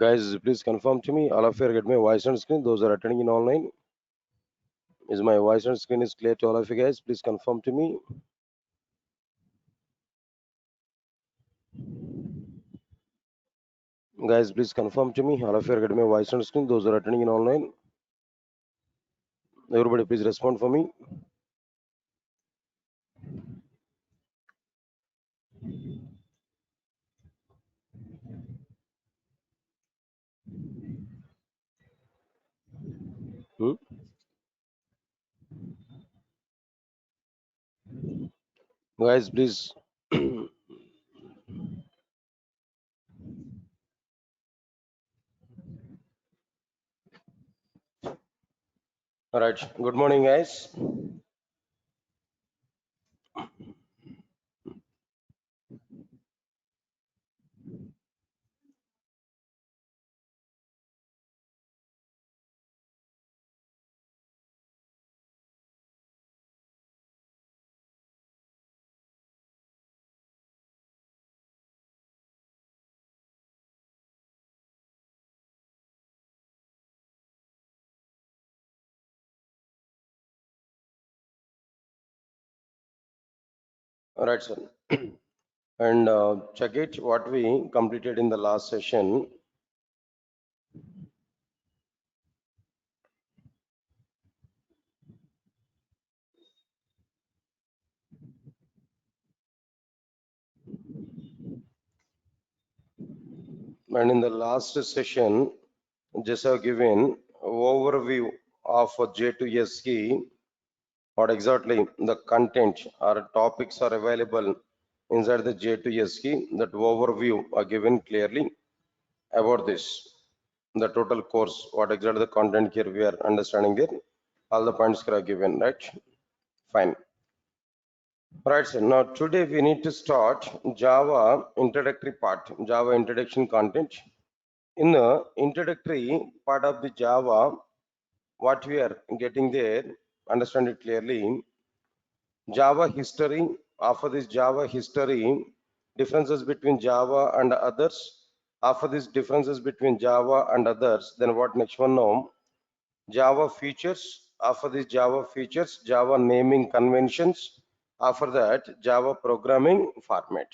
Guys, please confirm to me. All of you are getting my voice on screen. Those are attending in online. Is my voice on screen is clear to all of you guys? Please confirm to me. Guys, please confirm to me. All of you are getting my voice on screen. Those are attending in online. Everybody, please respond for me. Hmm? Guys, please. All right. Good morning, guys. All right, sir. And check it what we completed in the last session. And in the last session, just have given overview of J2SE, what exactly the content or topics are available inside the J2SE. That overview are given clearly about this. The total course, what exactly the content here we are understanding there. All the points are given, right? Fine. Right, sir. Now today we need to start Java introductory part, Java introduction content. In the introductory part of the Java, what we are getting there, understand it clearly. Java history. After this Java history, differences between Java and others. After this differences between Java and others, then what next one now? Java features. After this Java features, Java naming conventions. After that, Java programming format.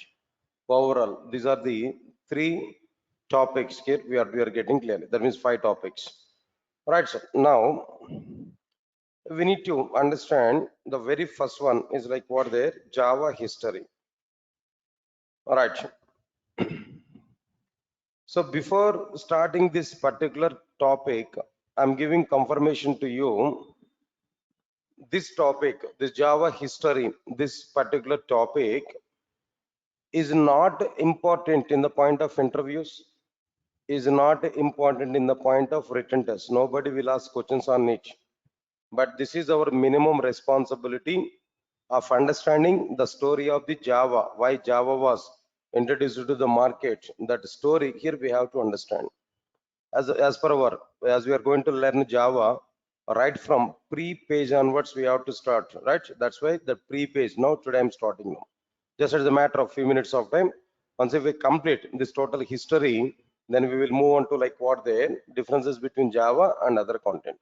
Overall, these are the three topics here we are getting clearly. That means 5 topics. Right, sir. Now we need to understand the very first one is like what there Java history. All right. So before starting this particular topic, I'm giving confirmation to you. This topic, this Java history, this particular topic is not important in the point of interviews, is not important in the point of written test. Nobody will ask questions on it. But this is our minimum responsibility of understanding the story of the Java, why Java was introduced to the market. That story here we have to understand. As per our, as we are going to learn Java, right from pre-page onwards, we have to start, right? That's why the pre-page. Now today I'm starting now. Just as a matter of few minutes of time. Once if we complete this total history, then we will move on to like what the differences between Java and other content.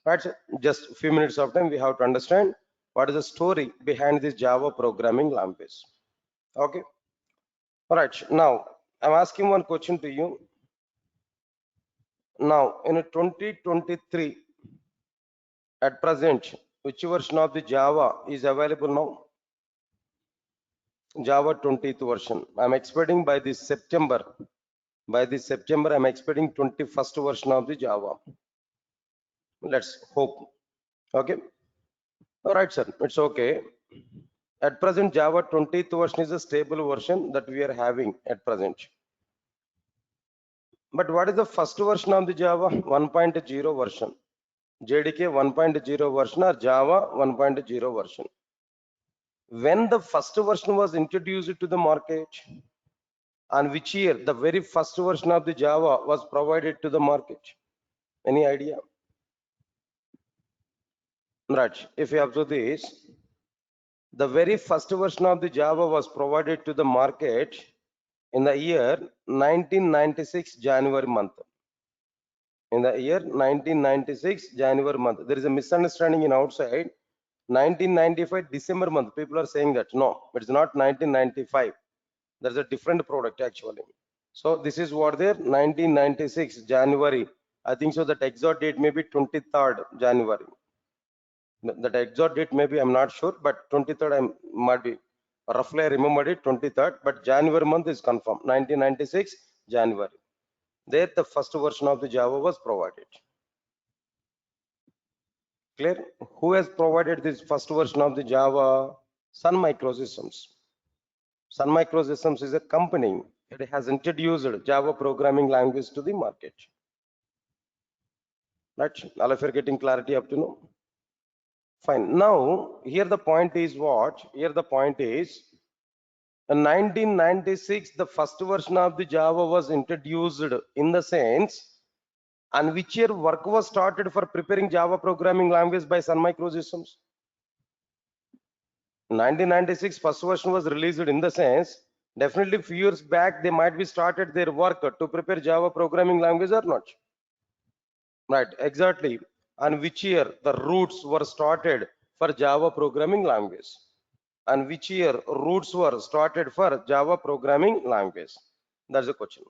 Right, just a few minutes of time we have to understand what is the story behind this Java programming language. Okay. All right, now I'm asking one question to you. Now in 2023 at present, which version of the Java is available now? Java 20th version. I'm expecting by this September. By this September, I'm expecting 21st version of the Java. Let's hope. Okay. All right, sir. It's okay. At present, Java 20th version is a stable version that we are having at present. But what is the first version of the Java? 1.0 version. JDK 1.0 version or Java 1.0 version. When the first version was introduced to the market, on which year the very first version of the Java was provided to the market? Any idea? Right. If you observe this, the very first version of the Java was provided to the market in the year 1996 January month. In the year 1996 January month. There is a misunderstanding in outside. 1995 December month. People are saying that. No, it's not 1995. There's a different product actually. So this is what there 1996 January. I think so that exact date may be 23rd January. That exact date maybe I'm not sure, but 23rd I might be roughly I remembered it 23rd, but January month is confirmed. 1996 January. There the first version of the Java was provided. Clear? Who has provided this first version of the Java? Sun Microsystems. Sun Microsystems is a company. It has introduced Java programming language to the market. Right? All of you are getting clarity up to now? Fine. Now, here the point is what? Here the point is in 1996, the first version of the Java was introduced in the sense, and which year work was started for preparing Java programming language by Sun Microsystems? 1996 first version was released in the sense, definitely few years back they might be started their work to prepare Java programming language or not. Right, exactly. And which year the roots were started for Java programming language? And which year roots were started for Java programming language? That's the question.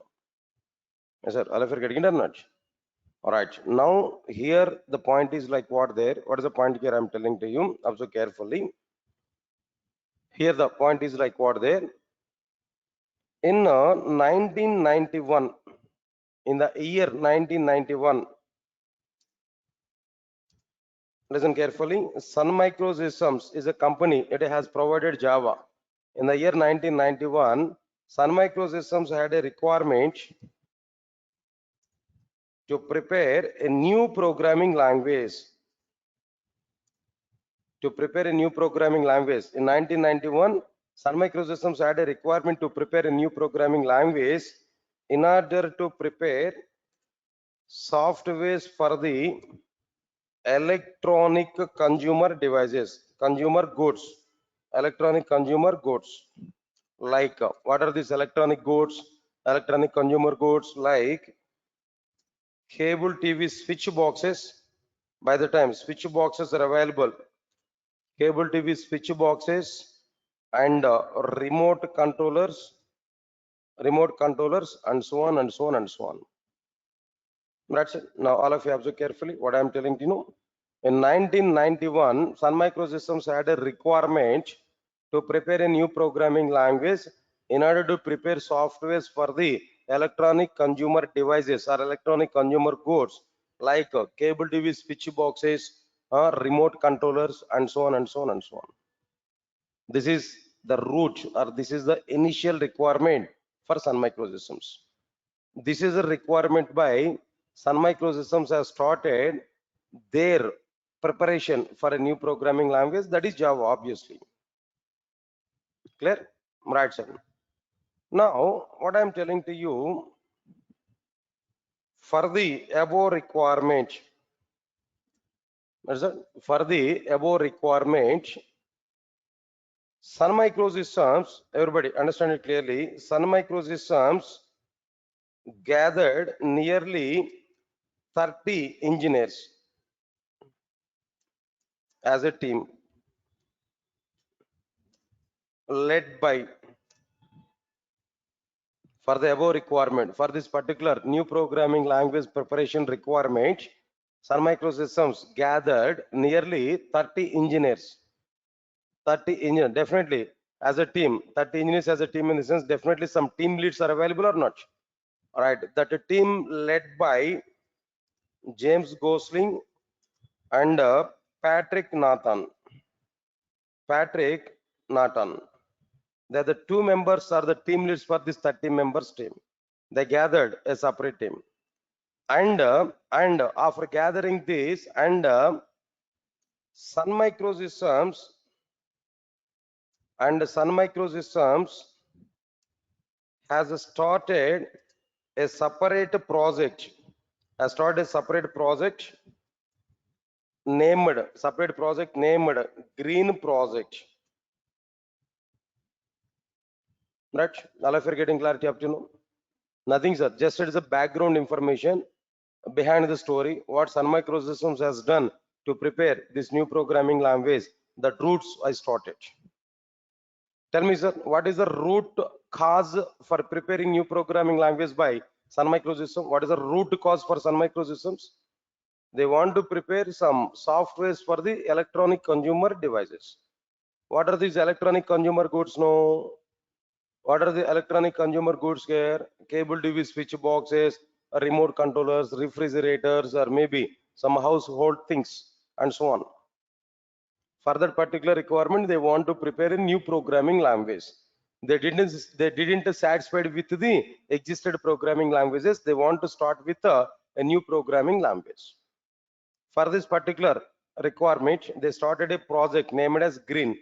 Yes, sir. All of you are getting it or not? All right. Now here the point is like what there? What is the point here? I'm telling to you. Observe carefully. Here the point is like what there? In 1991, in the year 1991, listen carefully. Sun Microsystems is a company. It has provided Java. In the year 1991, Sun Microsystems had a requirement to prepare a new programming language. To prepare a new programming language. In 1991, Sun Microsystems had a requirement to prepare a new programming language in order to prepare softwares for the electronic consumer devices, consumer goods, electronic consumer goods. Like what are these electronic goods? Electronic consumer goods like cable TV switch boxes. By the time switch boxes are available, cable TV switch boxes and remote controllers, and so on and so on and so on. That's it. Now all of you observe carefully what I'm telling you know. In 1991, Sun Microsystems had a requirement to prepare a new programming language in order to prepare softwares for the electronic consumer devices or electronic consumer goods like cable TV switch boxes, remote controllers, and so on and so on and so on. This is the root, or this is the initial requirement for Sun Microsystems. This is a requirement by Sun Microsystems has started their preparation for a new programming language, that is Java, obviously. Clear? Right, sir. Now, what I'm telling to you, for the above requirement, for the above requirement, Sun Microsystems, everybody understand it clearly, Sun Microsystems gathered nearly 30 engineers as a team led by, for the above requirement, for this particular new programming language preparation requirement, Sun Microsystems gathered nearly 30 engineers. 30 engineers, definitely as a team, 30 engineers as a team in the sense, definitely some team leads are available or not. All right, that a team led by James Gosling and Patrick Nathan. Patrick Nathan. They're the two members are the team leads for this 30 members team. They gathered a separate team. And after gathering this, and Sun Microsystems has started a separate project. Has started a separate project named Green Project. Right? All of you are getting clarity up to now? Nothing, sir. Just it is a background information behind the story. What Sun Microsystems has done to prepare this new programming language, the roots I started. Tell me, sir, what is the root cause for preparing new programming language by Sun Microsystems? What is the root cause for Sun Microsystems? They want to prepare some softwares for the electronic consumer devices. What are these electronic consumer goods? No. What are the electronic consumer goods here? Cable TV switch boxes, remote controllers, refrigerators, or maybe some household things, and so on. For that particular requirement, they want to prepare a new programming language. They didn't satisfied with the existed programming languages. They want to start with a new programming language. For this particular requirement, they started a project named as Green.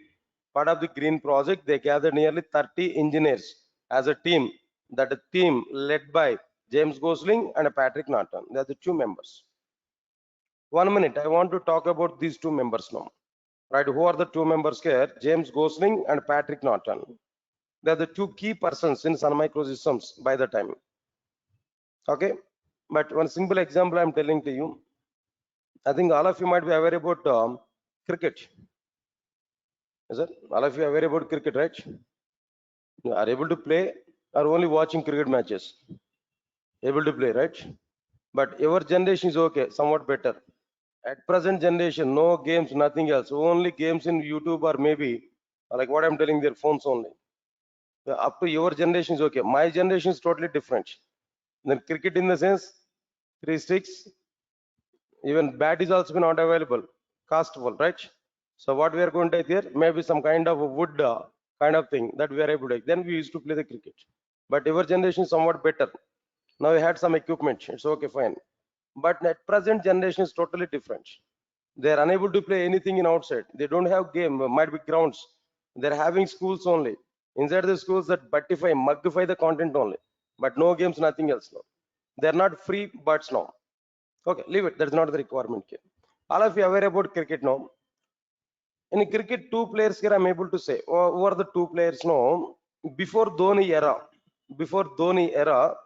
Part of the Green project, they gathered nearly 30 engineers as a team. That a team led by James Gosling and Patrick Norton. They are the two members. 1 minute, I want to talk about these two members now. Right, who are the two members here? James Gosling and Patrick Norton. They are the two key persons in Sun Microsystems by the time. Okay, but one simple example I'm telling to you. I think all of you might be aware about cricket. Is it? All of you are aware about cricket, right? You are able to play or only watching cricket matches? Able to play, right? But your generation is okay, somewhat better. At present generation, no games, nothing else. Only games in YouTube or maybe like what I'm telling, their phones only. Up to your generation is okay. My generation is totally different. Then cricket in the sense, three sticks, even bat is also not available, castable, right? So what we are going to here, maybe some kind of a wood kind of thing that we are able to. Then we used to play the cricket. But your generation is somewhat better. Now we had some equipment. It's okay, fine. But at present generation is totally different. They are unable to play anything in outside. They don't have game. Might be grounds. They're having schools only. Inside the schools that butify, mugify the content only. But no games, nothing else. No. They're not free birds now. Okay, leave it. That's not the requirement here. All of you aware about cricket now. In cricket, two players here I'm able to say. Who are the two players now? Before Dhoni era, before Dhoni era,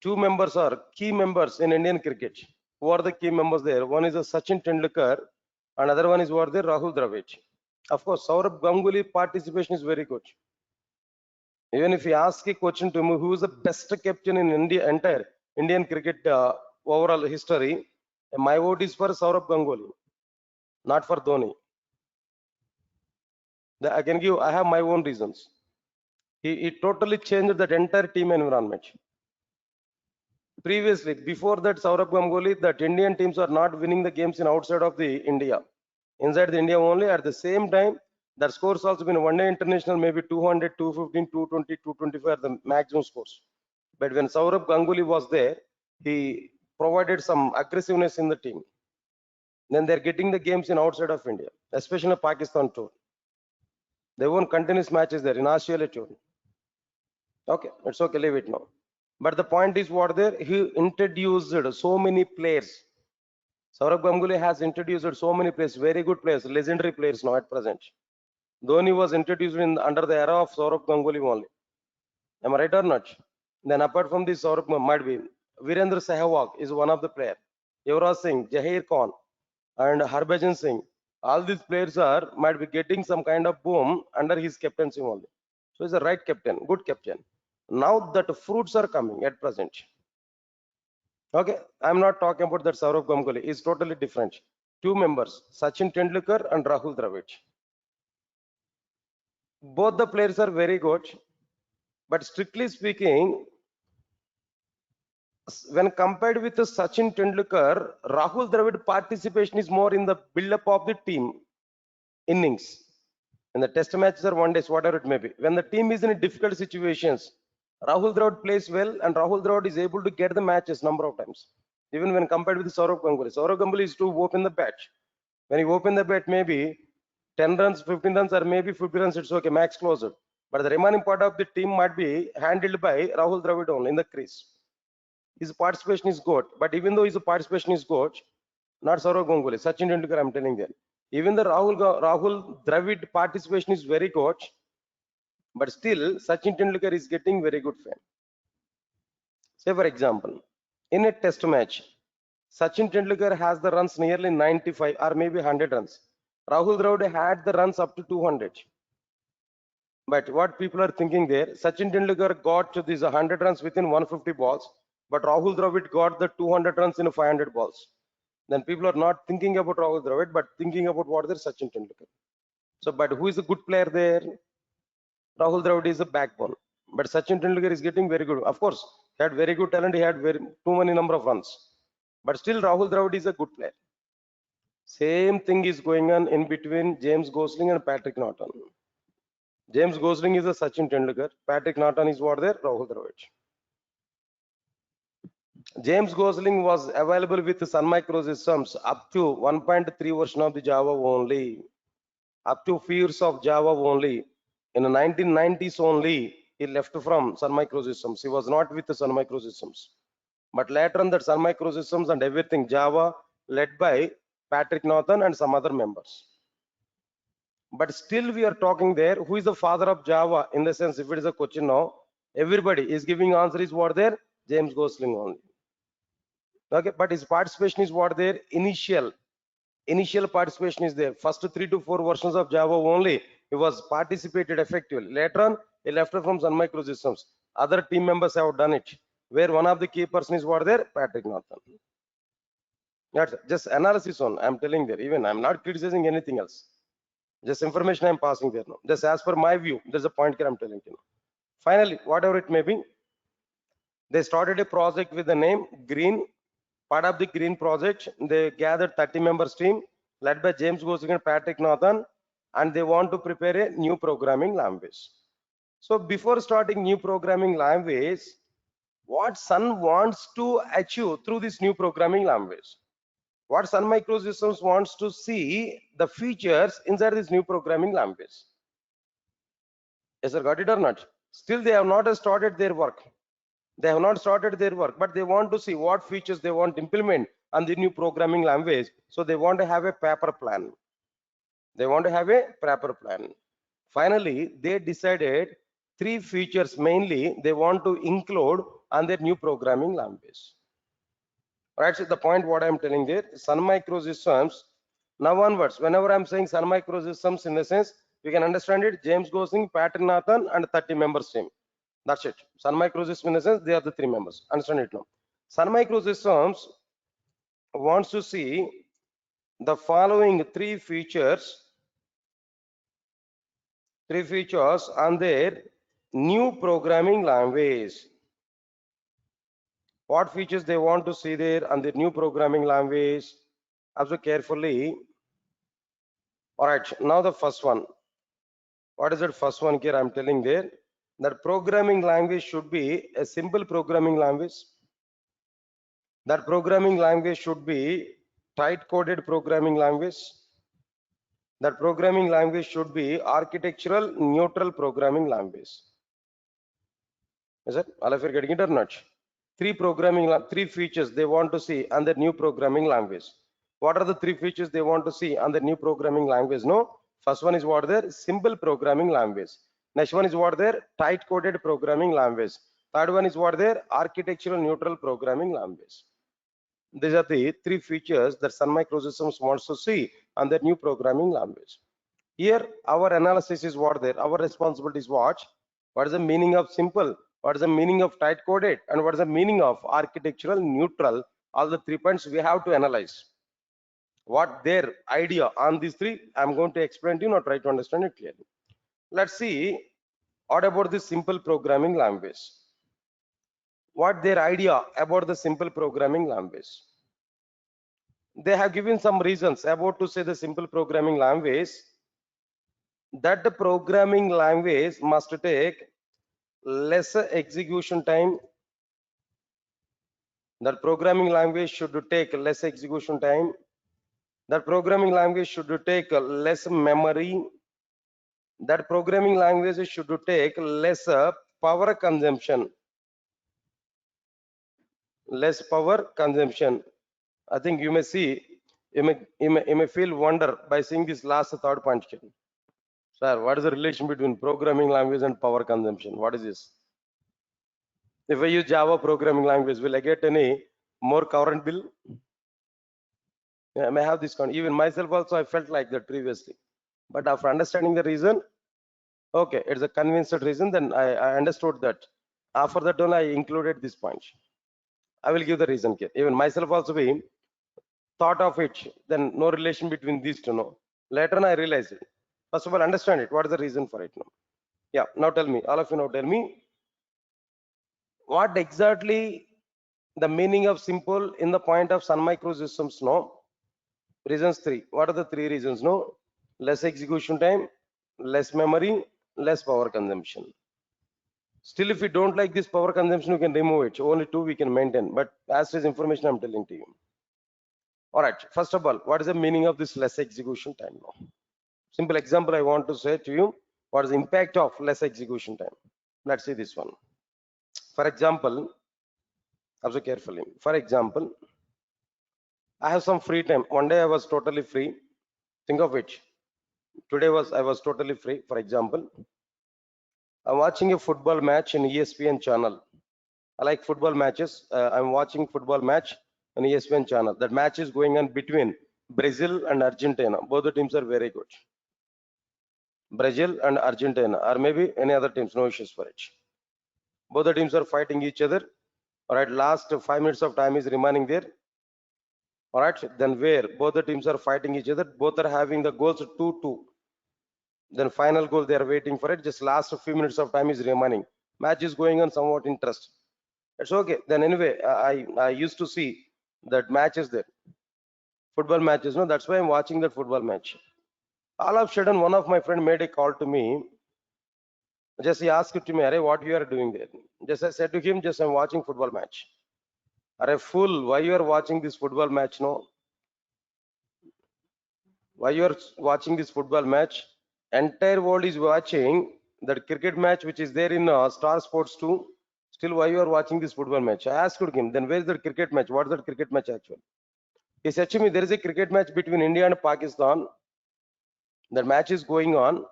two members are key members in Indian cricket. Who are the key members there? One is a Sachin Tendulkar, another one is what the Rahul Dravid. Of course, Saurabh Ganguly participation is very good. Even if you ask a question to me, who is the best captain in India, entire Indian cricket overall history, my vote is for Saurabh Ganguly, not for Dhoni. I can give, I have my own reasons. He totally changed that entire team environment. Previously, before that, Saurabh Ganguly, that Indian teams are not winning the games in outside of the India. Inside the India only, at the same time, their scores also been one day international, maybe 200, 215, 220, 225 are the maximum scores. But when Saurabh Ganguly was there, he provided some aggressiveness in the team. Then they're getting the games in outside of India, especially Pakistan tour. They won continuous matches there in Australia tour. Okay, it's okay, leave it now. But the point is what there, he introduced so many players. Saurabh Ganguly has introduced so many players, very good players, legendary players now at present. Dhoni was introduced in under the era of Saurabh Ganguly only. Am I right or not? Then apart from this, Saurabh might be Virendra Sehwag is one of the players. Yuvraj Singh, Jahir Khan, and Harbhajan Singh. All these players are might be getting some kind of boom under his captaincy only. So he's a right captain, good captain. Now that fruits are coming at present. Okay, I'm not talking about that Saurabh Ganguly. It's totally different. Two members, Sachin Tendulkar and Rahul Dravid. Both the players are very good, but strictly speaking, when compared with Sachin Tendulkar, Rahul Dravid participation is more in the build-up of the team innings. In the test matches or one days, whatever it may be. When the team is in difficult situations, Rahul Dravid plays well and Rahul Dravid is able to get the matches number of times. Even when compared with Saurabh Ganguly. Saurabh Ganguly is to open the bat. When he open the bat, maybe 10 runs, 15 runs, or maybe 50 runs, it's okay, max closer. But the remaining part of the team might be handled by Rahul Dravid only in the crease. His participation is good, but even though his participation is good, not Saurabh Ganguly, Sachin Tendulkar, I'm telling them. Even the Rahul Dravid participation is very good, but still Sachin Tendulkar is getting very good fame. Say for example, in a test match, Sachin Tendulkar has the runs nearly 95 or maybe 100 runs. Rahul Dravid had the runs up to 200. But what people are thinking there, Sachin Tendulkar got to these 100 runs within 150 balls, but Rahul Dravid got the 200 runs in 500 balls. Then people are not thinking about Rahul Dravid, but thinking about what their Sachin Tendulkar. So, but who is a good player there? Rahul Dravid is a backbone, but Sachin Tendulkar is getting very good. Of course, he had very good talent. He had very too many number of runs, but still Rahul Dravid is a good player. Same thing is going on in between James Gosling and Patrick Norton. James Gosling is a Sachin Tendulkar. Patrick Norton is what there? Rahul Dravid. James Gosling was available with Sun Microsystems up to 1.3 version of the Java only, up to few years of Java only. In the 1990s only, he left from Sun Microsystems. He was not with the Sun Microsystems. But later on, that Sun Microsystems and everything, Java led by Patrick Norton and some other members. But still we are talking there, who is the father of Java? In the sense, if it is a question now, everybody is giving answer is what there? James Gosling only. Okay, but his participation is what there? Initial participation is there. First 3 to 4 versions of Java only, he was participated effectively. Later on, he left from Sun Microsystems. Other team members have done it. Where one of the key person is what there? Patrick Norton. That's just analysis on, I'm telling there. Even I'm not criticizing anything else. Just information I'm passing there now. Just as per my view, there's a point here I'm telling you. Finally, whatever it may be, they started a project with the name Green. Part of the Green project, they gathered 30 members team led by James Gosling and Patrick Norton, and they want to prepare a new programming language. So before starting new programming language, what Sun wants to achieve through this new programming language? What Sun Microsystems wants to see the features inside this new programming language. Yes, sir, got it or not? Still, they have not started their work. They have not started their work, but they want to see what features they want to implement on the new programming language. So they want to have a paper plan. They want to have a paper plan. Finally, they decided 3 features mainly they want to include on their new programming language. Right, so the point what I'm telling there, Sun Microsystems, now onwards, whenever I'm saying Sun Microsystems, in the sense, you can understand it, James Gosling, Patrick Norton, and 30 members team. That's it. Sun Microsystems, in the sense, they are the 3 members. Understand it now. Sun Microsystems wants to see the following 3 features on their new programming language. What features they want to see there on the new programming language? Observe carefully. All right, now the first one. What is that first one here? I'm telling there that programming language should be a simple programming language. That programming language should be tight coded programming language. That programming language should be architectural neutral programming language. Is it? All of you are getting it or not? 3 features they want to see on the new programming language. What are the 3 features they want to see on the new programming language? No, first one is what there? Simple programming language. Next one is what there? Tight coded programming language. Third one is what there? Architectural neutral programming language. These are the 3 features that Sun Microsystems wants to see on their new programming language. Here, our analysis is what there? Our responsibility is what? What is the meaning of simple? What is the meaning of tight coded? And what is the meaning of architectural neutral? All the 3 points we have to analyze. What their idea on these 3, I'm going to explain to you, not try to understand it clearly. Let's see, what about the simple programming language? What their idea about the simple programming language? They have given some reasons about to say the simple programming language, that the programming language must take lesser execution time. That programming language should take less execution time. That programming language should take less memory. That programming language should take less power consumption. Less power consumption. I think you may see, you may feel wonder by seeing this last 3rd point. Sir, what is the relation between programming language and power consumption? What is this? If I use Java programming language, will I get any more current bill? Yeah, I may have this. Even myself also, I felt like that previously. But after understanding the reason, okay, it's a convinced reason, then I understood that. After that only I included this point. I will give the reason here. Even myself also be thought of it, then no relation between these two. No. Later on I realized it. First of all, understand it. What is the reason for it? No. Yeah, now tell me, all of you now tell me, what exactly the meaning of simple in the point of Sun Microsystems? No. Reasons three. What are the three reasons? No. Less execution time, less memory, less power consumption. Still, if you don't like this power consumption, you can remove it. Only two we can maintain. But as is information I'm telling to you. All right. First of all, what is the meaning of this less execution time? Now, simple example I want to say to you. What is the impact of less execution time? Let's see this one. For example, observe carefully. For example, I have some free time. One day I was totally free. Think of it. Today I was totally free. For example, I'm watching a football match in ESPN channel. I like football matches. I'm watching football match on ESPN channel. That match is going on between Brazil and Argentina. Both the teams are very good. Brazil and Argentina, or maybe any other teams, no issues for it. Both the teams are fighting each other. All right, last 5 minutes of time is remaining there. All right, then where both the teams are fighting each other, both are having the goals 2-2. Then final goal they are waiting for it. Just last few minutes of time is remaining. Match is going on somewhat interest. It's okay. Then anyway, I used to see that matches there, football matches. No, that's why I'm watching that football match. All of a sudden, one of my friend made a call to me. Just he asked to me, "Arey, what you are doing there?" Just I said to him, "Just I'm watching football match." "Arey, fool, why you are watching this football match? No, why you are watching this football match? Entire world is watching that cricket match which is there in Star Sports 2. Still, why you are watching this football match?" I asked him, "Then where is that cricket match? What is that cricket match actually?" He said to me, "There is a cricket match between India and Pakistan. That match is going on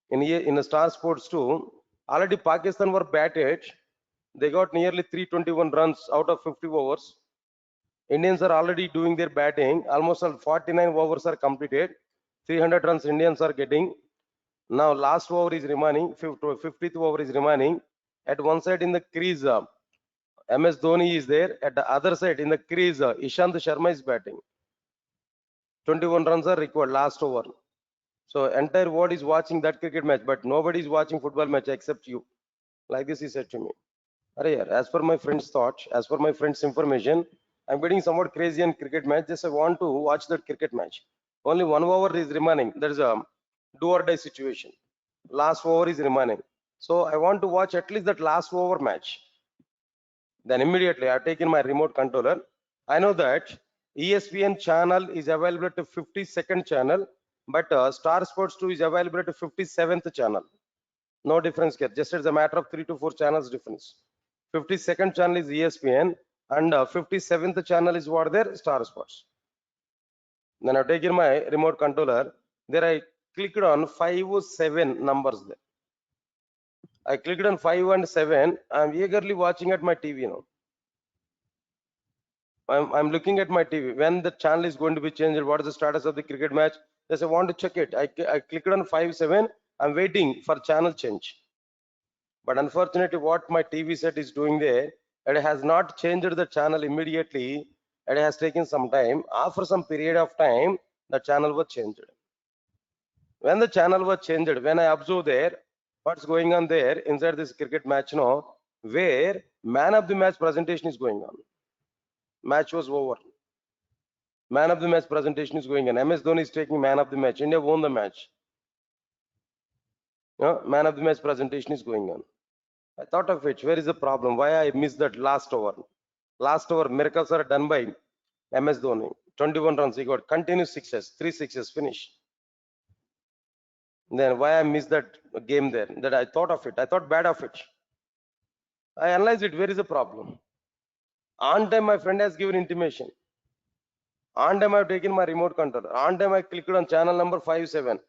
in the Star Sports 2. Already Pakistan were batted. They got nearly 321 runs out of 50 overs. Indians are already doing their batting. Almost all 49 overs are completed. 300 runs Indians are getting. Now last over is remaining. 50th over is remaining. At one side in the crease, MS Dhoni is there. At the other side in the crease, Ishant Sharma is batting. 21 runs are required last over. So entire world is watching that cricket match, but nobody is watching football match except you." Like this he said to me. Arey, as per my friend's thought, as per my friend's information, I'm getting somewhat crazy on cricket match. Just I want to watch that cricket match. Only 1 over is remaining. There is a do or die situation. Last over is remaining. So I want to watch at least that last over match. Then immediately I've taken my remote controller. I know that ESPN channel is available to 52nd channel, but Star Sports 2 is available to 57th channel. No difference here. Just as a matter of 3 to 4 channels difference. 52nd channel is ESPN and 57th channel is what there? Star Sports. Then I've taken my remote controller. There I clicked on 5, 7 numbers there. I clicked on 5 and 7. I'm eagerly watching at my TV now. I'm looking at my TV. When the channel is going to be changed, what is the status of the cricket match? Yes, I want to check it. I clicked on 5, 7. I'm waiting for channel change. But unfortunately, what my TV set is doing there, it has not changed the channel immediately. It has taken some time. After some period of time, the channel was changed. When the channel was changed, when I observe there, what's going on there inside this cricket match now, where man of the match presentation is going on. Match was over. Man of the match presentation is going on. MS Dhoni is taking man of the match. India won the match. Man of the match presentation is going on. I thought of it. Where is the problem? Why I missed that last over? Last over, miracles are done by MS Dhoni. 21 runs. He got continuous sixes, 3 sixes, finish. Then why I missed that game there? That I thought of it. I thought bad of it. I analyzed it. Where is the problem? On time, my friend has given intimation. On time, I've taken my remote control. On time, I clicked on channel number 5, 7.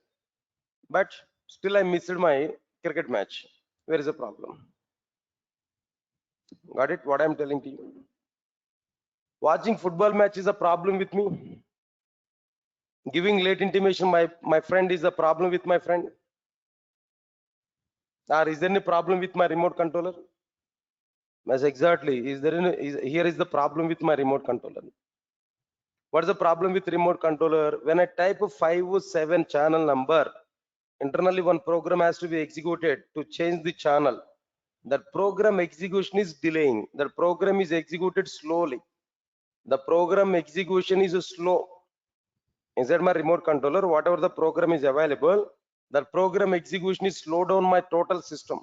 But Still I missed my cricket match. Where is the problem? Got it? What I'm telling to you. Watching football match is a problem with me. Giving late intimation, my friend is a problem with my friend. Or is there any problem with my remote controller? Yes, exactly. Is there here is the problem with my remote controller. What is the problem with remote controller? When I type a 507 channel number, internally one program has to be executed to change the channel. That program execution is delaying. That program is executed slowly. The program execution is slow. Inside my remote controller, whatever the program is available, that program execution is slow down my total system.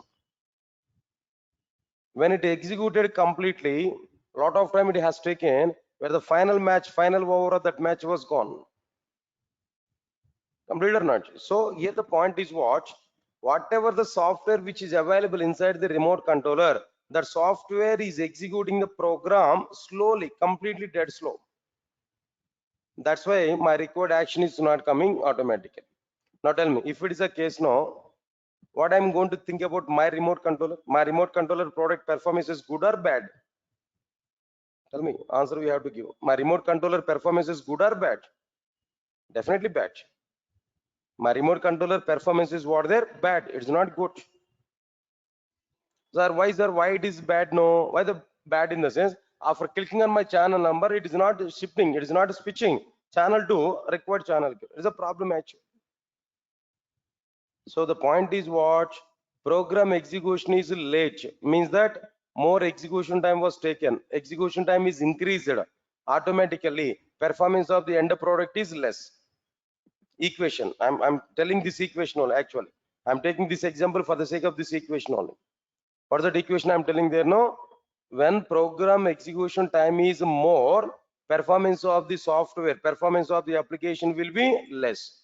When it executed completely, a lot of time it has taken, where the final match, final over of that match was gone. Complete or not? So here the point is what? Whatever the software which is available inside the remote controller, that software is executing the program slowly, completely dead slow. That's why my required action is not coming automatically. Now tell me, if it is a case now, what I'm going to think about my remote controller? My remote controller product performance is good or bad? Tell me, answer we have to give. My remote controller performance is good or bad? Definitely bad. My remote controller performance is what there? Bad. It's not good. Sir, why it is bad? No, why the bad in the sense? After clicking on my channel number, it is not shifting, it is not switching channel to required channel. It is a problem actually. So the point is what? Program execution is late, means that more execution time was taken. Execution time is increased automatically. Performance of the end product is less. Equation. I'm telling this equation only actually. I'm taking this example for the sake of this equation only. What is that equation I'm telling there? No, when program execution time is more, performance of the software, performance of the application will be less.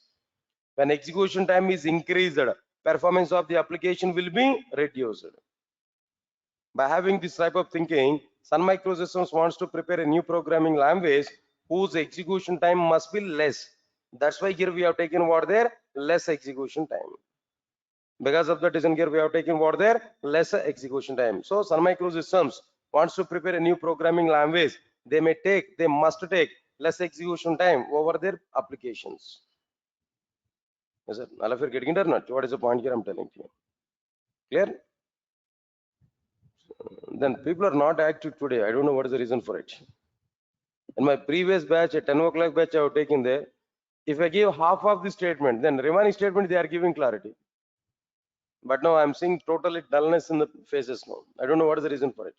When execution time is increased, performance of the application will be reduced. By having this type of thinking, Sun Microsystems wants to prepare a new programming language whose execution time must be less. That's why here we have taken what there? Less execution time. Because of that reason here we have taken what there? Lesser execution time. So Sun Microsystems wants to prepare a new programming language. They must take less execution time over their applications. Yes, sir. All of you are getting it or not? What is the point here I'm telling you? Clear? Then people are not active today. I don't know what is the reason for it. In my previous batch, a 10 o'clock batch I have taken there. If I give half of the statement, then remaining statement they are giving clarity. But now I'm seeing totally dullness in the faces now. I don't know what is the reason for it.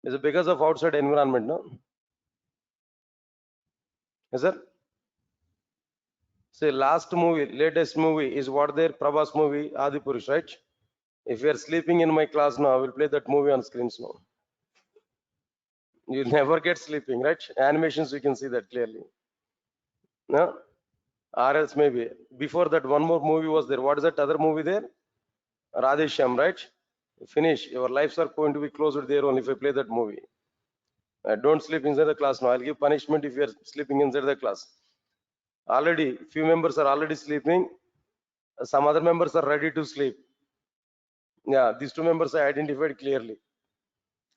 Is it because of outside environment? No. Yes, sir. Say last movie, latest movie is what their Prabhas movie, Adipurush, right? If you are sleeping in my class now, I will play that movie on screens now. You'll never get sleeping, right? Animations, you can see that clearly. No? Or else maybe. Before that, one more movie was there. What is that other movie there? Radheshyam, right? Finish. Your lives are going to be closed there only if I play that movie. Don't sleep inside the class now. I'll give punishment if you are sleeping inside the class. Already, few members are already sleeping. Some other members are ready to sleep. Yeah, these two members are identified clearly.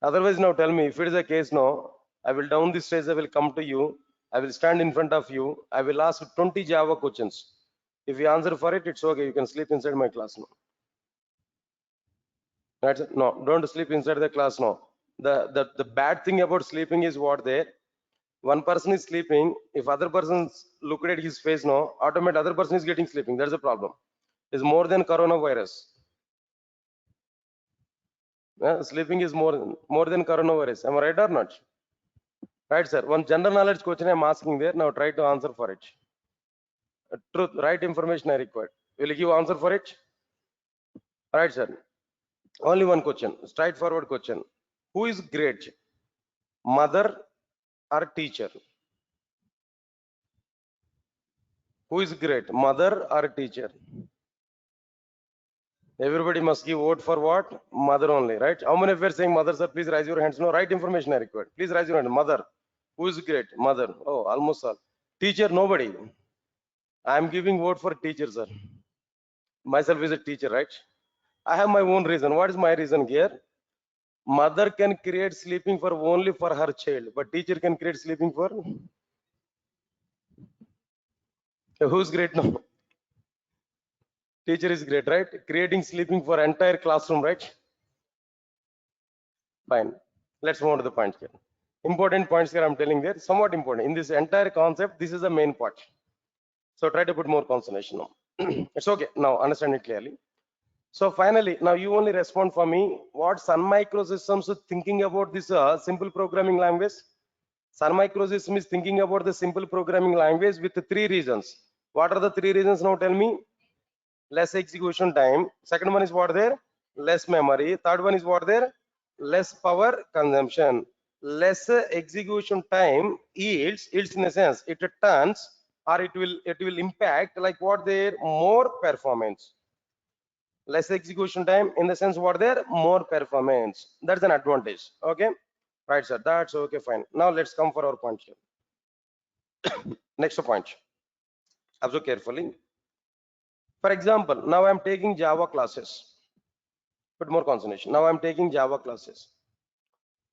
Otherwise, now tell me, if it is the case now, I will down the stage, I will come to you, I will stand in front of you, I will ask 20 Java questions. If you answer for it, it's okay, you can sleep inside my class now. That's it. No, don't sleep inside the class now. The bad thing about sleeping is what there. One person is sleeping, if other person's look at his face now, automatically other person is getting sleeping. That's the problem. It's more than coronavirus. Sleeping is more than coronavirus. Am I right or not? Right, sir. One general knowledge question I'm asking there. Now try to answer for it. Truth, right information I require. Will you give answer for it? Right, sir. Only one question. Straightforward question. Who is great? Mother or teacher? Who is great? Mother or teacher? Everybody must give vote for what? Mother only, right? How many of you are saying mother, sir? Please raise your hands. No, right information I require. Please raise your hand. Mother. Who is great? Mother. Oh, almost all. Teacher, nobody. I am giving vote for teacher, sir. Myself is a teacher, right? I have my own reason. What is my reason here? Mother can create sleeping for only for her child, but teacher can create sleeping for who's great now? Teacher is great, right? Creating sleeping for entire classroom, right? Fine. Let's move on to the point here. Important points here I'm telling there, somewhat important. In this entire concept, this is the main part. So try to put more concentration now. It's okay. Now understand it clearly. So finally, now you only respond for me. What Sun Microsystems is thinking about this simple programming language? Sun Microsystems is thinking about the simple programming language with the three reasons. What are the three reasons now? Tell me. Less execution time. Second one is what there? Less memory. Third one is what there? Less power consumption. Less execution time yields in a sense it turns or it will impact like what there more performance. Less execution time in the sense what there more performance. That's an advantage. Okay, right, sir. That's okay, fine. Now let's come for our point here. Next point. Observe carefully. For example, now I'm taking Java classes. Put more concentration. Now I'm taking Java classes.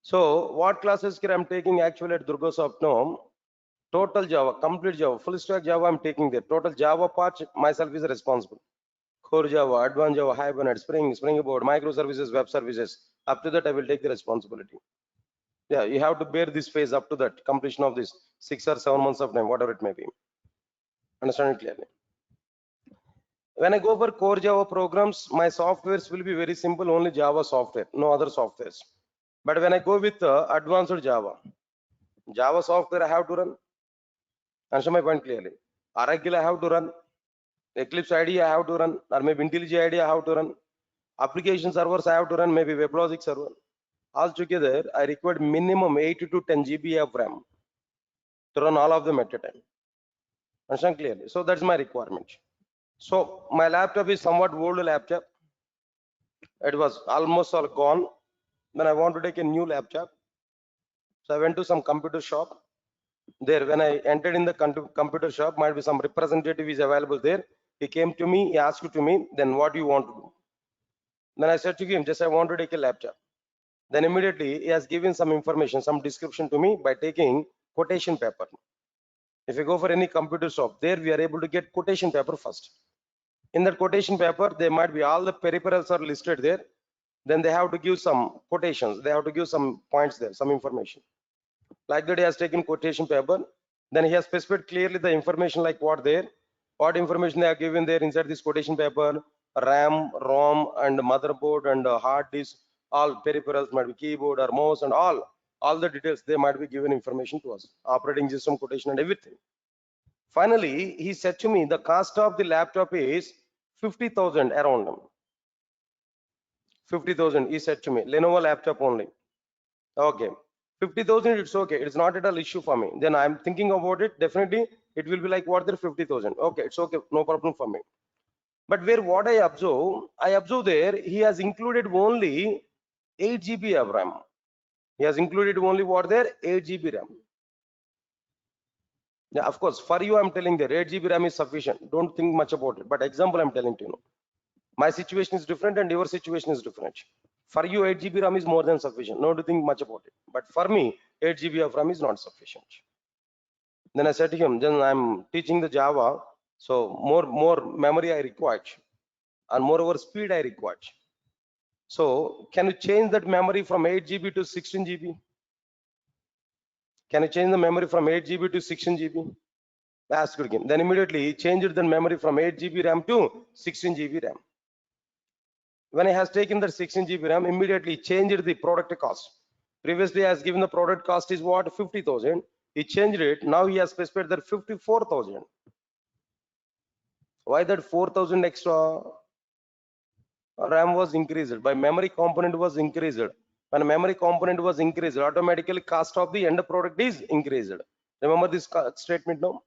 So what classes here I'm taking actually at Durgasoft now? Total Java, complete Java, full stack Java I'm taking there. Total Java part myself is responsible. Core Java, Advanced Java, Hibernate, Spring Boot, microservices, web services. Up to that I will take the responsibility. Yeah, you have to bear this phase up to that completion of this 6 or 7 months of time, whatever it may be. Understand it clearly. When I go for core Java programs, my softwares will be very simple, only Java software, no other softwares. But when I go with advanced Java software I have to run. Answer my point clearly. Oracle I have to run. Eclipse IDE I have to run, or maybe IntelliJ IDE I have to run. Application servers I have to run, maybe WebLogic server. All together, I require minimum 8 to 10 GB of RAM to run all of them at a time. Understand clearly? So that's my requirement. So my laptop is somewhat old laptop. It was almost all gone. Then I want to take a new laptop. So I went to some computer shop. There, when I entered in the computer shop, might be some representative is available there. He came to me, he asked to me, then what do you want to do? Then I said to him, just I want to take a laptop. Then immediately he has given some information, some description to me by taking quotation paper. If you go for any computer shop, there we are able to get quotation paper first. In that quotation paper, there might be all the peripherals are listed there. Then they have to give some quotations. They have to give some points there, some information. Like that, he has taken quotation paper. Then he has specified clearly the information like what information they are given there inside this quotation paper, RAM, ROM, and motherboard and hard disk, all peripherals might be keyboard or mouse and all the details they might be given information to us, operating system quotation and everything. Finally, he said to me the cost of the laptop is 50,000 around 50,000. He said to me Lenovo laptop only. Okay, 50,000, it's okay, it's not at all issue for me. Then I'm thinking about it, definitely it will be like what there 50,000. Okay, it's okay, no problem for me. But where what I observe there he has included only 8 GB of RAM. He has included only what there 8 GB RAM. Yeah, of course, for you I'm telling there 8 GB RAM is sufficient, don't think much about it. But example I'm telling to you, my situation is different and your situation is different. For you 8 GB RAM is more than sufficient, no to think much about it. But for me 8 GB of RAM is not sufficient. Then I said to him, then I'm teaching the Java, so more memory I required and moreover speed I required. So can you change that memory from 8 GB to 16 GB? Can you change the memory from 8 GB to 16 GB? I asked again. Then immediately he changed the memory from 8 GB RAM to 16 GB RAM. When he has taken that 16 GB RAM, immediately changed the product cost. Previously, has given the product cost is what 50,000. He changed it. Now he has specified that 54,000. Why that 4,000 extra? RAM was increased by memory component was increased. When memory component was increased, automatically cost of the end product is increased. Remember this statement now.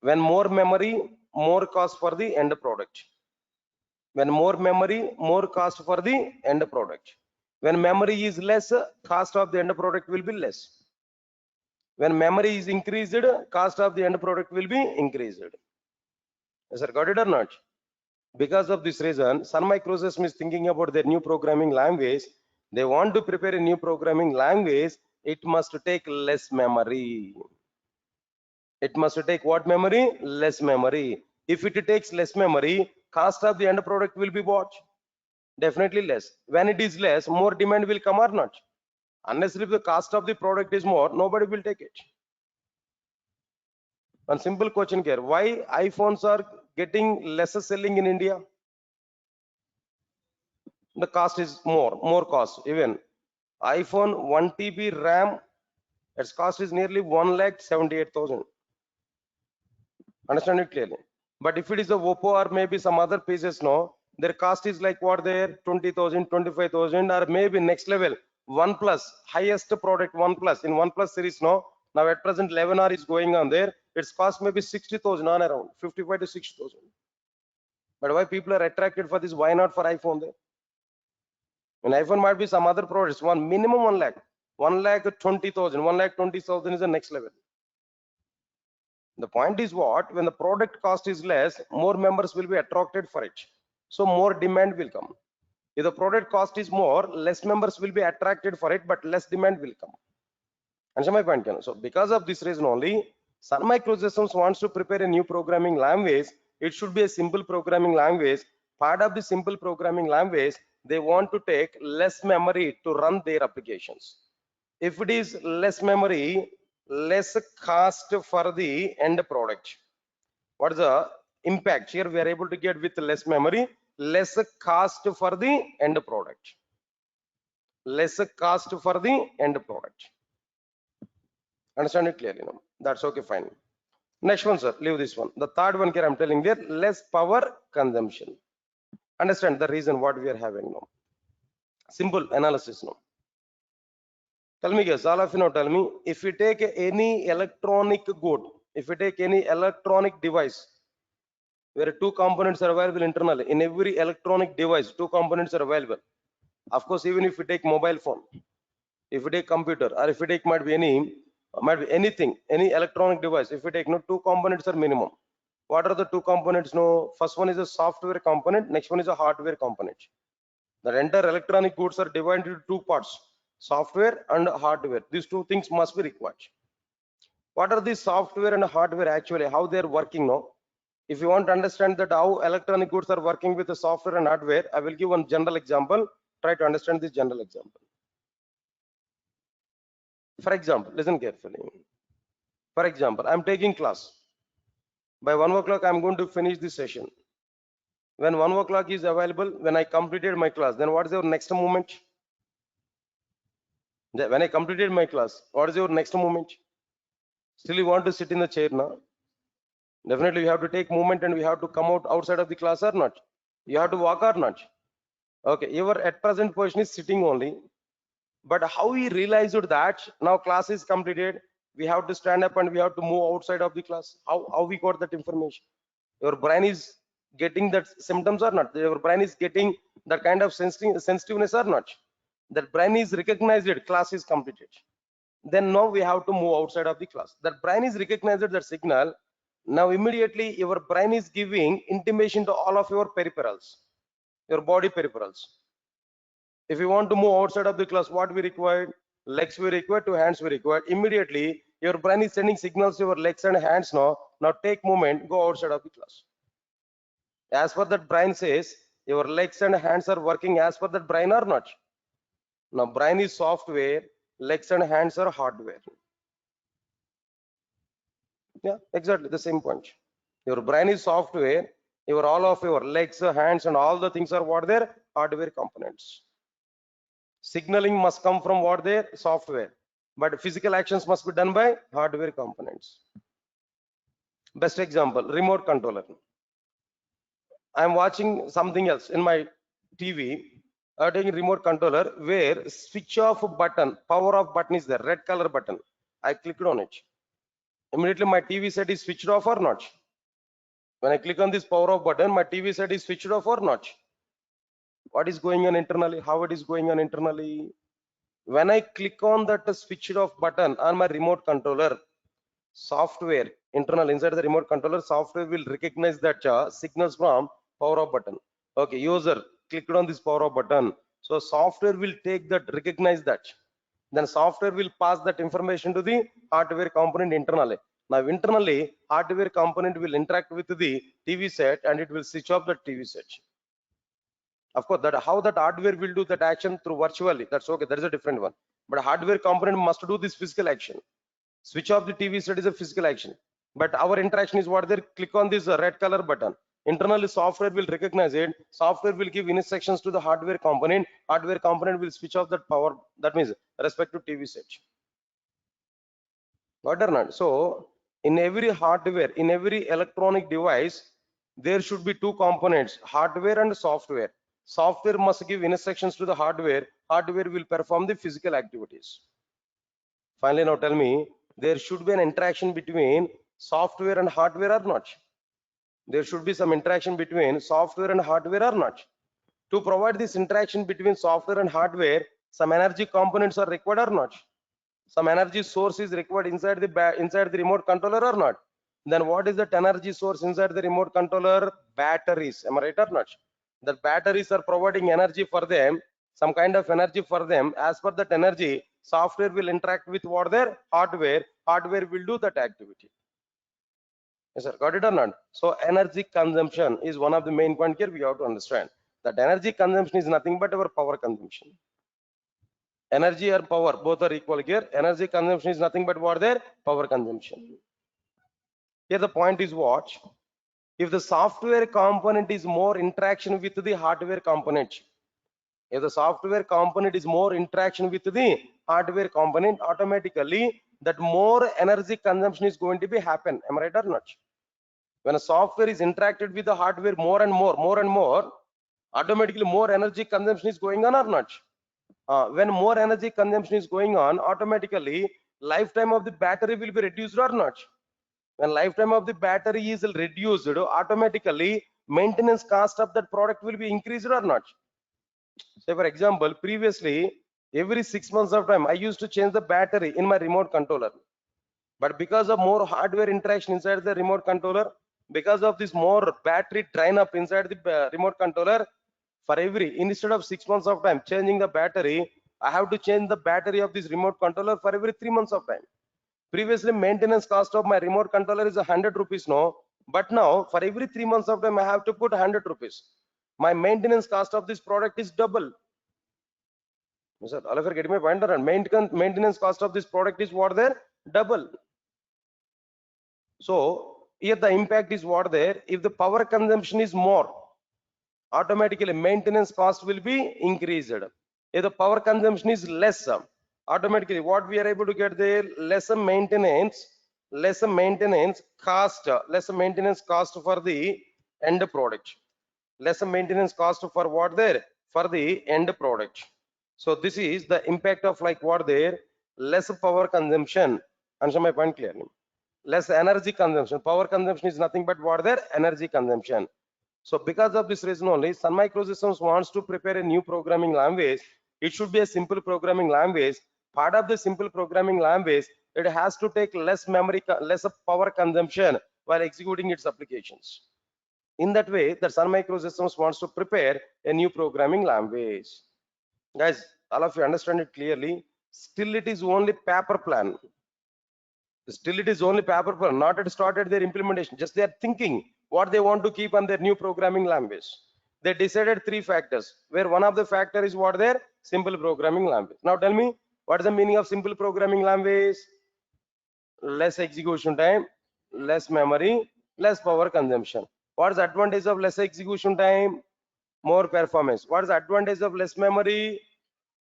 When more memory, more cost for the end product. When more memory, more cost for the end product. When memory is less, cost of the end product will be less. When memory is increased, cost of the end product will be increased. Yes, sir, got it or not? Because of this reason, Sun Microsystems is thinking about their new programming language. They want to prepare a new programming language. It must take less memory. It must take what memory? Less memory. If it takes less memory, cost of the end product will be what? Definitely less. When it is less, more demand will come or not? Unless if the cost of the product is more, nobody will take it. One simple question here: why iPhones are getting lesser selling in India? The cost is more cost. Even iPhone 1 TB RAM, its cost is nearly 1,78,000. Understand it clearly. But if it is a Oppo or maybe some other pieces, no, their cost is like what there 20,000, 25,000, or maybe next level OnePlus, highest product OnePlus in OnePlus series, no. Now at present 11R is going on there. Its cost maybe 60,000 on around 55 to 60,000. But why people are attracted for this? Why not for iPhone there? An iPhone might be some other products. One minimum 1 lakh, 1,20,000, 1,20,000 is the next level. The point is what? When the product cost is less, more members will be attracted for it. So more demand will come. If the product cost is more, less members will be attracted for it, but less demand will come. Understand my point? So because of this reason only, Sun Microsystems wants to prepare a new programming language. It should be a simple programming language. Part of the simple programming language, they want to take less memory to run their applications. If it is less memory, less cost for the end product. What is the impact? Here we are able to get with less memory, less cost for the end product. Less cost for the end product. Understand it clearly now? That's okay, fine. Next one, sir, leave this one. The third one here I'm telling there, less power consumption. Understand the reason what we are having now. Simple analysis now. Tell me guys, all of you now tell me, if we take any electronic good, if we take any electronic device, where two components are available internally, in every electronic device, two components are available. Of course, even if we take mobile phone, if we take computer, or if we take might be anything, any electronic device, if we take no, two components are minimum. What are the two components? No, first one is a software component, next one is a hardware component. The entire electronic goods are divided into two parts, software and hardware. These two things must be required. What are the software and hardware actually, how they are working now? If you want to understand that how electronic goods are working with the software and hardware, I will give one general example. Try to understand this general example. For example, listen carefully. For example, I'm taking class. By 1 o'clock, I'm going to finish this session. When 1 o'clock is available, when I completed my class, then what is your next movement? When I completed my class, what is your next movement? Still you want to sit in the chair now? Definitely you have to take movement and we have to come out outside of the class or not? You have to walk or not? Okay, your at present position is sitting only. But how we realized that now class is completed, we have to stand up and we have to move outside of the class? How we got that information? Your brain is getting that symptoms or not? Your brain is getting that kind of sensitiveness or not? That brain is recognized that class is completed. Then now we have to move outside of the class. That brain is recognized that signal. Now immediately your brain is giving intimation to all of your peripherals, your body peripherals. If you want to move outside of the class, what we require? Legs we require, two hands we require. Immediately your brain is sending signals to your legs and hands now. Now take movement, go outside of the class. As per that brain says, your legs and hands are working as per that brain or not? Now brain is software, legs and hands are hardware. Yeah, exactly the same point. Your brain is software, your all of your legs, hands and all the things are what their hardware components. Signaling must come from what their software, but physical actions must be done by hardware components. Best example, remote controller. I'm watching something else in my TV. I'm taking remote controller where switch off button, power off button is there, red color button. I clicked on it. Immediately my TV set is switched off or not? When I click on this power off button, my TV set is switched off or not? What is going on internally? How it is going on internally? When I click on that switched off button on my remote controller, software internal inside the remote controller, software will recognize that signals from power off button. Okay, user clicked on this power off button. So software will take that, recognize that. Then software will pass that information to the hardware component internally. Now internally, hardware component will interact with the TV set and it will switch off the TV set. Of course, that how that hardware will do that action through virtually, that's okay, that is a different one. But hardware component must do this physical action. Switch off the TV set is a physical action. But our interaction is what there, click on this red color button. Internally, software will recognize it. Software will give instructions to the hardware component. Hardware component will switch off that power. That means respective TV set. Got or not? So in every hardware, in every electronic device, there should be two components, hardware and software. Software must give instructions to the hardware. Hardware will perform the physical activities. Finally, now tell me, there should be an interaction between software and hardware or not? There should be some interaction between software and hardware or not? To provide this interaction between software and hardware, some energy components are required or not? Some energy source is required inside the remote controller or not? Then what is that energy source inside the remote controller? Batteries. Am I right or not? The batteries are providing energy for them, some kind of energy for them. As per that energy, software will interact with what their hardware. Hardware will do that activity. Yes, sir. Got it or not? So energy consumption is one of the main point here. We have to understand that energy consumption is nothing but our power consumption. Energy or power, both are equal here. Energy consumption is nothing but what their power consumption. Here the point is what? If the software component is more interaction with the hardware component, if the software component is more interaction with the hardware component, automatically that more energy consumption is going to be happen. Am I right or not? When a software is interacted with the hardware more and more, automatically more energy consumption is going on or not? When more energy consumption is going on, automatically lifetime of the battery will be reduced or not? When lifetime of the battery is reduced, automatically maintenance cost of that product will be increased or not? Say for example, previously every 6 months of time I used to change the battery in my remote controller. But because of more hardware interaction inside the remote controller, because of this more battery drain up inside the remote controller, for every, instead of 6 months of time changing the battery, I have to change the battery of this remote controller for every 3 months of time. Previously, maintenance cost of my remote controller is 100 rupees now, but now for every 3 months of time I have to put 100 rupees. My maintenance cost of this product is double. Sir, all of you are getting my point? Maintenance cost of this product is what there? Double. So here the impact is what there? If the power consumption is more, automatically maintenance cost will be increased. If the power consumption is less, automatically what we are able to get there? Lesser maintenance cost for the end product. Lesser maintenance cost for what there? For the end product. So this is the impact of like what there? Less power consumption. Answer my point clearly. Less energy consumption. Power consumption is nothing but what there? Energy consumption. So because of this reason only, Sun Microsystems wants to prepare a new programming language. It should be a simple programming language. Part of the simple programming language, it has to take less memory, less power consumption while executing its applications. In that way, the Sun Microsystems wants to prepare a new programming language. Guys, all of you understand it clearly. Still, it is only paper plan. Still, it is only paper plan. Not yet started their implementation. Just they are thinking what they want to keep on their new programming language. They decided 3 factors, where one of the factor is what their simple programming language. Now tell me, what is the meaning of simple programming language? Less execution time, less memory, less power consumption. What is the advantage of less execution time? More performance. What is the advantage of less memory?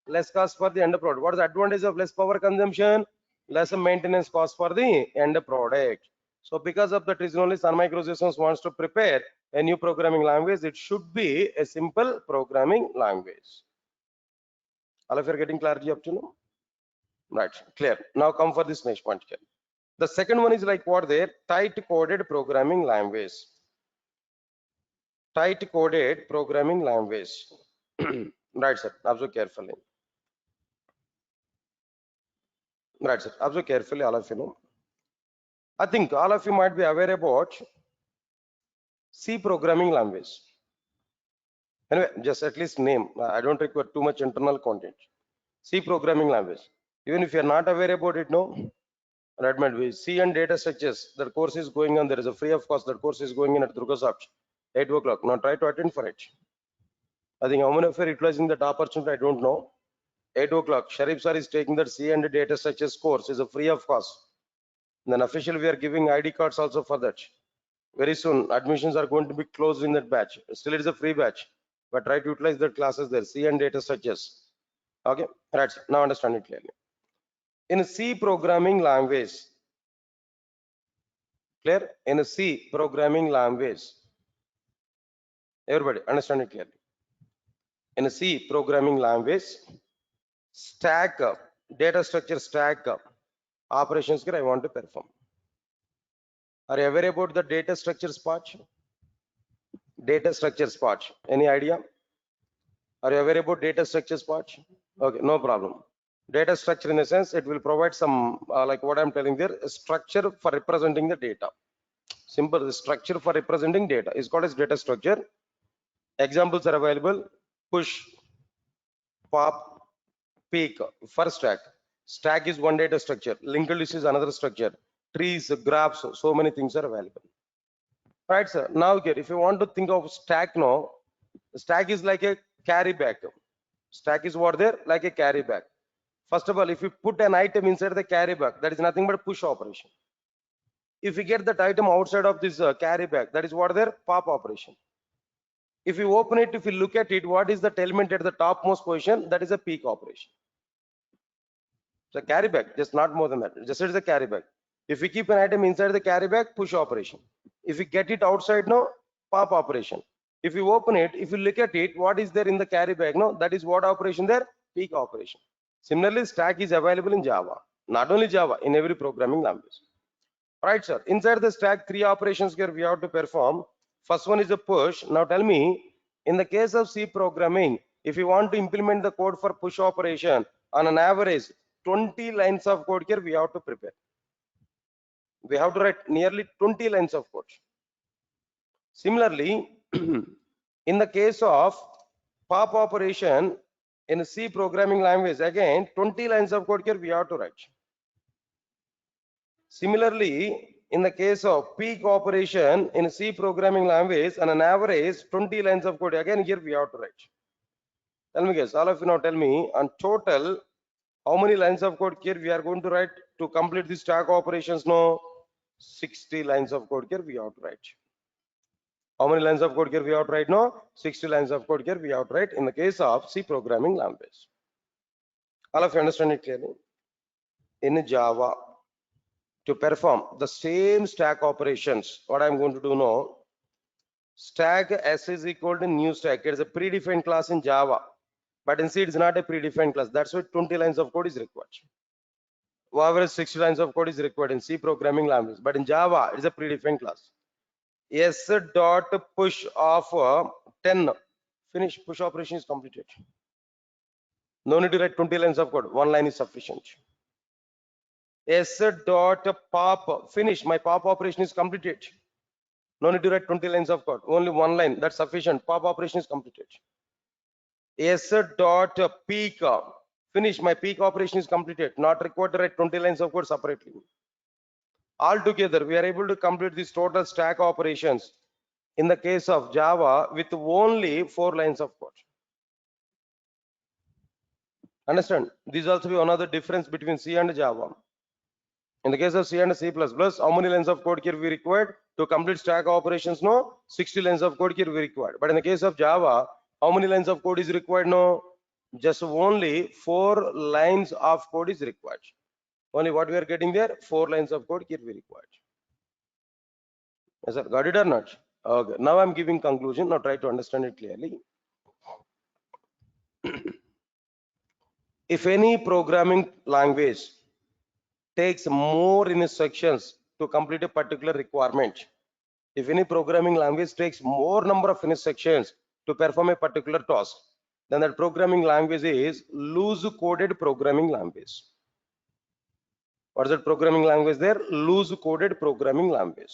Less cost for the end product. What is the advantage of less power consumption? Less maintenance cost for the end product. So because of that reason only, Sun Microsystems wants to prepare a new programming language. It should be a simple programming language. All of you are getting clarity up to now? Right, clear. Now come for this next point here. The second one is like what there? Tight coded programming language. Tight coded programming language. Right, sir. Observe carefully. Right, sir. Observe carefully, all of you know. I think all of you might be aware about C programming language. Anyway, just at least name. I don't require too much internal content. C programming language. Even if you're not aware about it, no, that might be C and data structures. That course is going on. There is a free of cost. That course is going in at Durgasoft, 8 o'clock. Now try to attend for it. I think how many of you are utilizing that opportunity? I don't know. 8 o'clock. Sharif sir is taking that C and data structures course. Is a free of cost. Then officially we are giving ID cards also for that. Very soon admissions are going to be closed in that batch. Still it is a free batch, but try to utilize the classes there. C and data structures. Okay, right. Now understand it clearly. In a C programming language, clear? In a C programming language, everybody understand it clearly. In a C programming language, stack up, data structure stack up operations I want to perform. Are you aware about the data structures part? Data structures part. Any idea? Are you aware about data structures part? Okay, no problem. Data structure in the sense it will provide some like what I'm telling there, a structure for representing the data. Simple, the structure for representing data is called as data structure. Examples are available: push, pop, peek for stack. Stack is one data structure. Linked list is another structure. Trees, graphs, so many things are available. Right, sir. Now here, if you want to think of stack now, stack is like a carry bag. Stack is what there? Like a carry bag. First of all, if you put an item inside the carry bag, that is nothing but push operation. If you get that item outside of this carry bag, that is what there? Pop operation. If you open it, if you look at it, what is that element at the topmost position? That is a peak operation. So carry bag, just not more than that. Just it is a carry bag. If we keep an item inside the carry bag, push operation. If we get it outside, no, pop operation. If you open it, if you look at it, what is there in the carry bag? No, that is what operation there? Peak operation. Similarly, stack is available in Java. Not only Java, in every programming language. Right, sir. Inside the stack, three operations here we have to perform. First one is a push. Now tell me, in the case of C programming, if you want to implement the code for push operation, on an average, 20 lines of code here we have to prepare. We have to write nearly 20 lines of code. Similarly, in the case of pop operation in C programming language, again 20 lines of code here we have to write. Similarly, in the case of peak operation in C programming language, on an average 20 lines of code, again here we have to write. Tell me guys, all of you now tell me, on total how many lines of code here we are going to write to complete the stack operations? No, 60 lines of code here we have to write. How many lines of code here we have to write? No, 60 lines of code here we have to write in the case of C programming language. All of you understand it clearly? In Java, to perform the same stack operations, what I'm going to do now, stack s is equal to new stack. It is a predefined class in Java, but in C it is not a predefined class. That's why 20 lines of code is required. Average 60 lines of code is required in C programming language, but in Java it is a predefined class. S dot push of 10, finish, push operation is completed. No need to write 20 lines of code, one line is sufficient. S dot pop, finish, my pop operation is completed. No need to write 20 lines of code, only one line, that's sufficient. Pop operation is completed. S dot peak, finish, my peak operation is completed. Not required to write 20 lines of code separately. Altogether, we are able to complete this total stack operations in the case of Java with only 4 lines of code. Understand? This also be one of the difference between C and Java. In the case of C and C++, how many lines of code here we required to complete stack operations? No, 60 lines of code here we required. But in the case of Java, how many lines of code is required? No, just only 4 lines of code is required. Only what we are getting there, 4 lines of code here we required. Yes, sir. Got it or not? Okay. Now I'm giving conclusion. Now try to understand it clearly. If any programming language takes more instructions to complete a particular requirement, if any programming language takes more number of instructions to perform a particular task, then that programming language is loose coded programming language. What is that programming language there? Loose coded programming language.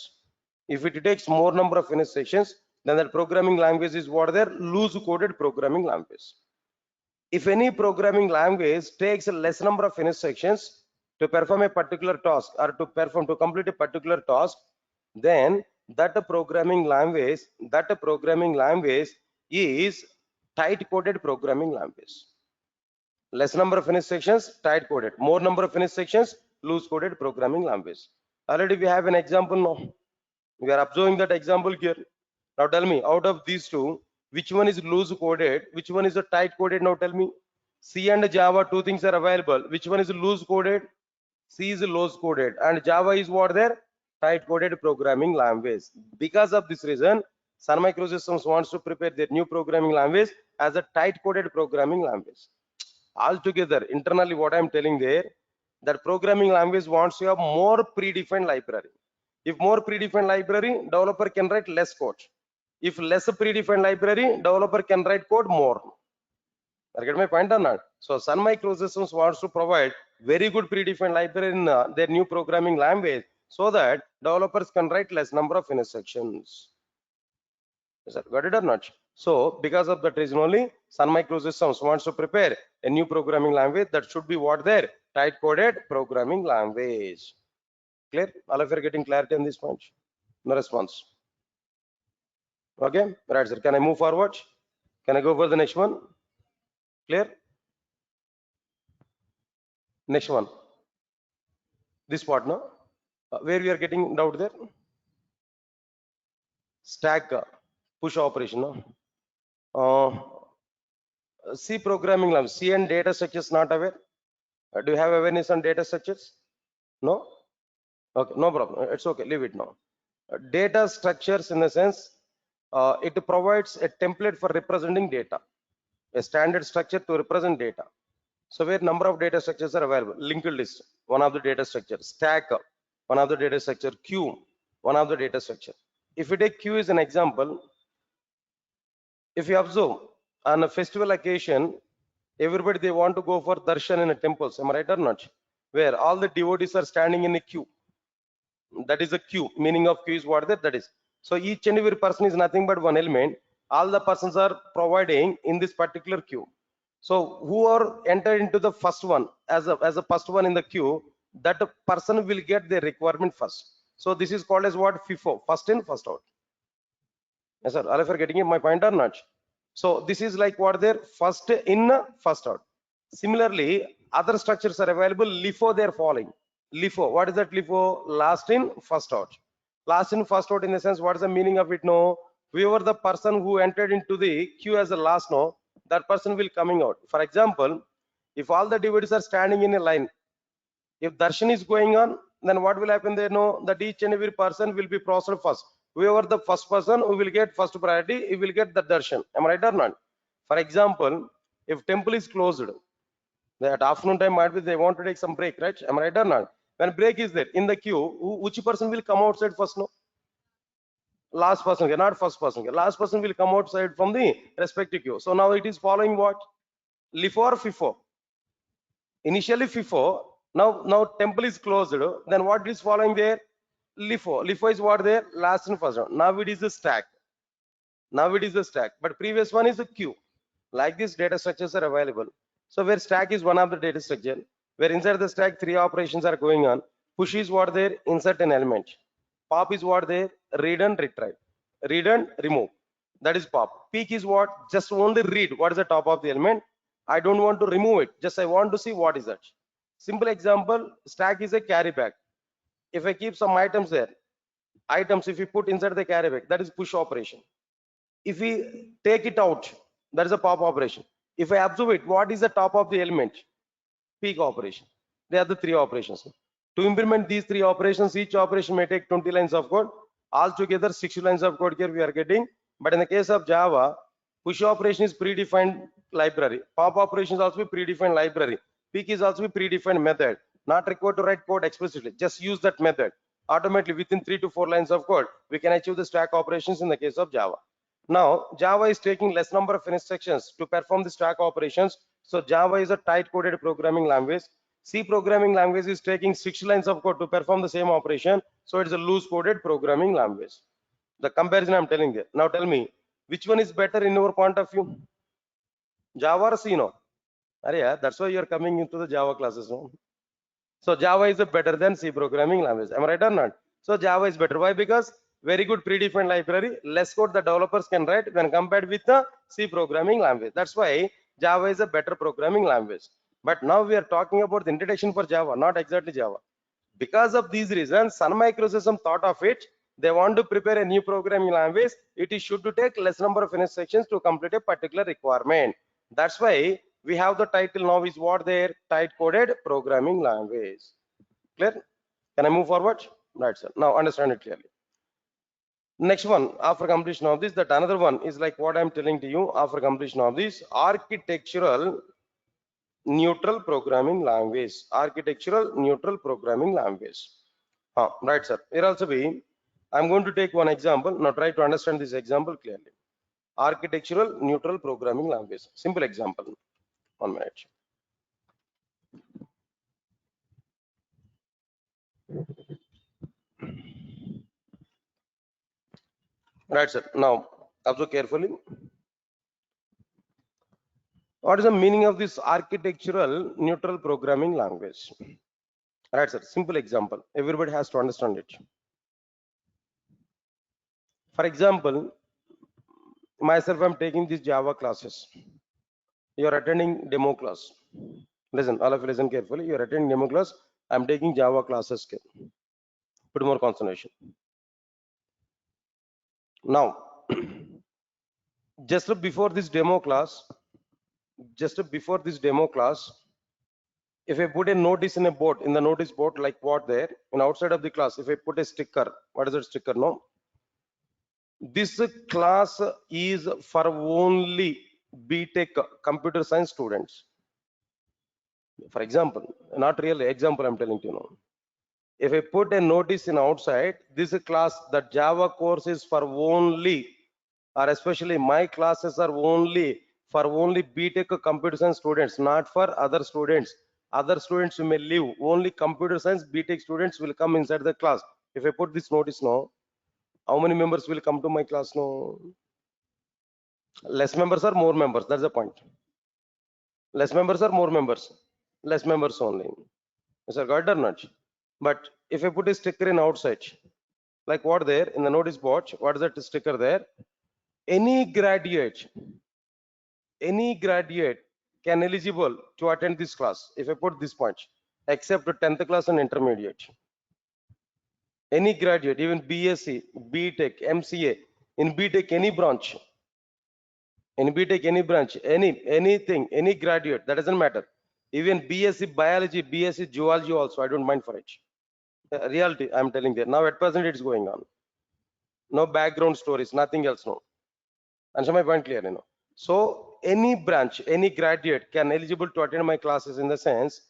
If it takes more number of instructions then that programming language is what there loose coded programming language. If any programming language takes a less number of instructions to perform a particular task or to complete a particular task, then that programming language is tight coded programming language. Less number of instructions, tight coded. More number of instructions, loose coded programming language. Already we have an example now. We are observing that example here. Now tell me, out of these two, which one is loose coded, which one is a tight coded? Now tell me. C and Java, two things are available. Which one is loose coded? C is loose coded, and Java is what there? Tight coded programming language. Because of this reason, Sun Microsystems wants to prepare their new programming language as a tight coded programming language. Altogether, internally, what I'm telling there, that programming language wants to have more predefined library. If more predefined library, developer can write less code. If less predefined library, developer can write code more. I get my point or not? So Sun Microsystems wants to provide very good predefined library in their new programming language so that developers can write less number of instructions. Is that got it or not? So because of that reason only, Sun Microsystems wants to prepare a new programming language that should be what there? Tight coded programming language. Clear? All of you are getting clarity on this point? No response. Okay, right, sir. Can I move forward? Can I go for the next one? Clear? Next one. This part, no? Where we are getting doubt there? Stack push operation, no? C programming language. C and data structures not aware? Do you have awareness on data structures? No? Okay, no problem. It's okay. Leave it now. Data structures, in the sense, it provides a template for representing data, a standard structure to represent data. So where number of data structures are available? Linked list, one of the data structure. Stack, one of the data structure. Queue, one of the data structure. If we take queue as an example, if you observe on a festival occasion, everybody they want to go for darshan in a temples. Am I right or not? Where all the devotees are standing in a queue. That is a queue. Meaning of queue is what that is. So each and every person is nothing but one element. All the persons are providing in this particular queue. So who are entered into the first one as a first one in the queue, that person will get the requirement first. So this is called as what? FIFO, first in, first out. Yes, sir. All of you are getting my point or not? So this is like what there, first in, first out. Similarly, other structures are available. LIFO they are following. LIFO, what is that LIFO? Last in, first out. Last in, first out, in the sense, what is the meaning of it? No, whoever the person who entered into the queue as the last, no, that person will coming out. For example, if all the devotees are standing in a line, if darshan is going on, then what will happen there? No, that each and every person will be processed first. Whoever the first person who will get first priority, he will get the darshan. Am I right or not? For example, if temple is closed, that afternoon time might be they want to take some break, right? Am I right or not? When break is there in the queue, which person will come outside first? No, last person, not first person. Last person will come outside from the respective queue. So now it is following what? LIFO or FIFO? Initially FIFO. Now temple is closed. Then what is following there? LIFO. LIFO is what there? Last and first. Now it is the stack. Now it is the stack. But previous one is the queue. Like this, data structures are available. So where stack is one of the data structure, where inside the stack three operations are going on. Push is what there? Insert an element. Pop is what there? Read and retrieve. Read and remove. That is pop. Peek is what? Just only read what is the top of the element. I don't want to remove it. Just I want to see what is that. Simple example, stack is a carry bag. If I keep some items there, items if you put inside the carry bag, that is push operation. If we take it out, that is a pop operation. If I observe it, what is the top of the element? Peak operation. They are the three operations. To implement these three operations, each operation may take 20 lines of code. Altogether 60 lines of code here we are getting. But in the case of Java, push operation is predefined library. Pop operation is also a predefined library. Peak is also a predefined method. Not required to write code explicitly. Just use that method. Automatically within 3 to 4 lines of code, we can achieve the stack operations in the case of Java. Now, Java is taking less number of instructions to perform the stack operations. So Java is a tight coded programming language. C programming language is taking 6 lines of code to perform the same operation. So it's a loose coded programming language. The comparison I'm telling you. Now tell me, which one is better in your point of view? Java or C? No? Yeah, that's why you're coming into the Java classes. No? So Java is better than C programming language. Am I right or not? So Java is better. Why? Because very good predefined library, less code the developers can write when compared with the C programming language. That's why Java is a better programming language. But now we are talking about the introduction for Java, not exactly Java. Because of these reasons, Sun Microsystem thought of it. They want to prepare a new programming language. It is should to take less number of instructions to complete a particular requirement. That's why we have the title now is what their tight coded programming language. Clear? Can I move forward? Right, sir. Now understand it clearly. Next one, after completion of this, that another one is like what I'm telling to you. After completion of this, architectural neutral programming language. Architectural neutral programming language. Right, sir. Here also I'm going to take one example. Now try to understand this example clearly. Architectural neutral programming language. Simple example. 1 minute. Right, sir. Now observe carefully. What is the meaning of this architectural neutral programming language? Right, sir. Simple example. Everybody has to understand it. For example, myself, I'm taking these Java classes. You are attending demo class. Listen, all of you listen carefully. You are attending demo class. I'm taking Java classes. Put more concentration. Now, just before this demo class, if I put a notice in a board, in the notice board, like what there, and outside of the class, if I put a sticker, what is that sticker? No, this class is for only BTech computer science students. For example, not really example, I'm telling you now. If I put a notice in outside, this class, the Java course is for only, or especially my classes are only for only BTech computer science students, not for other students. Other students you may leave. Only computer science BTech students will come inside the class. If I put this notice now, how many members will come to my class now? Less members or more members? That's the point. Less members or more members? Less members only. Sir, got it or not? But if I put a sticker in outside, like what there in the notice board, what is that sticker there? Any graduate can eligible to attend this class. If I put this point, except 10th class and intermediate. Any graduate, even BSc, BTech, MCA, in BTech any branch, in BTech any branch, anything, any graduate, that doesn't matter. Even BSc biology, BSc zoology also, I don't mind for it. Reality, I'm telling you. Now at present it's going on. No background stories, nothing else, no. Answer my point clear, So any branch, any graduate can eligible to attend my classes in the sense,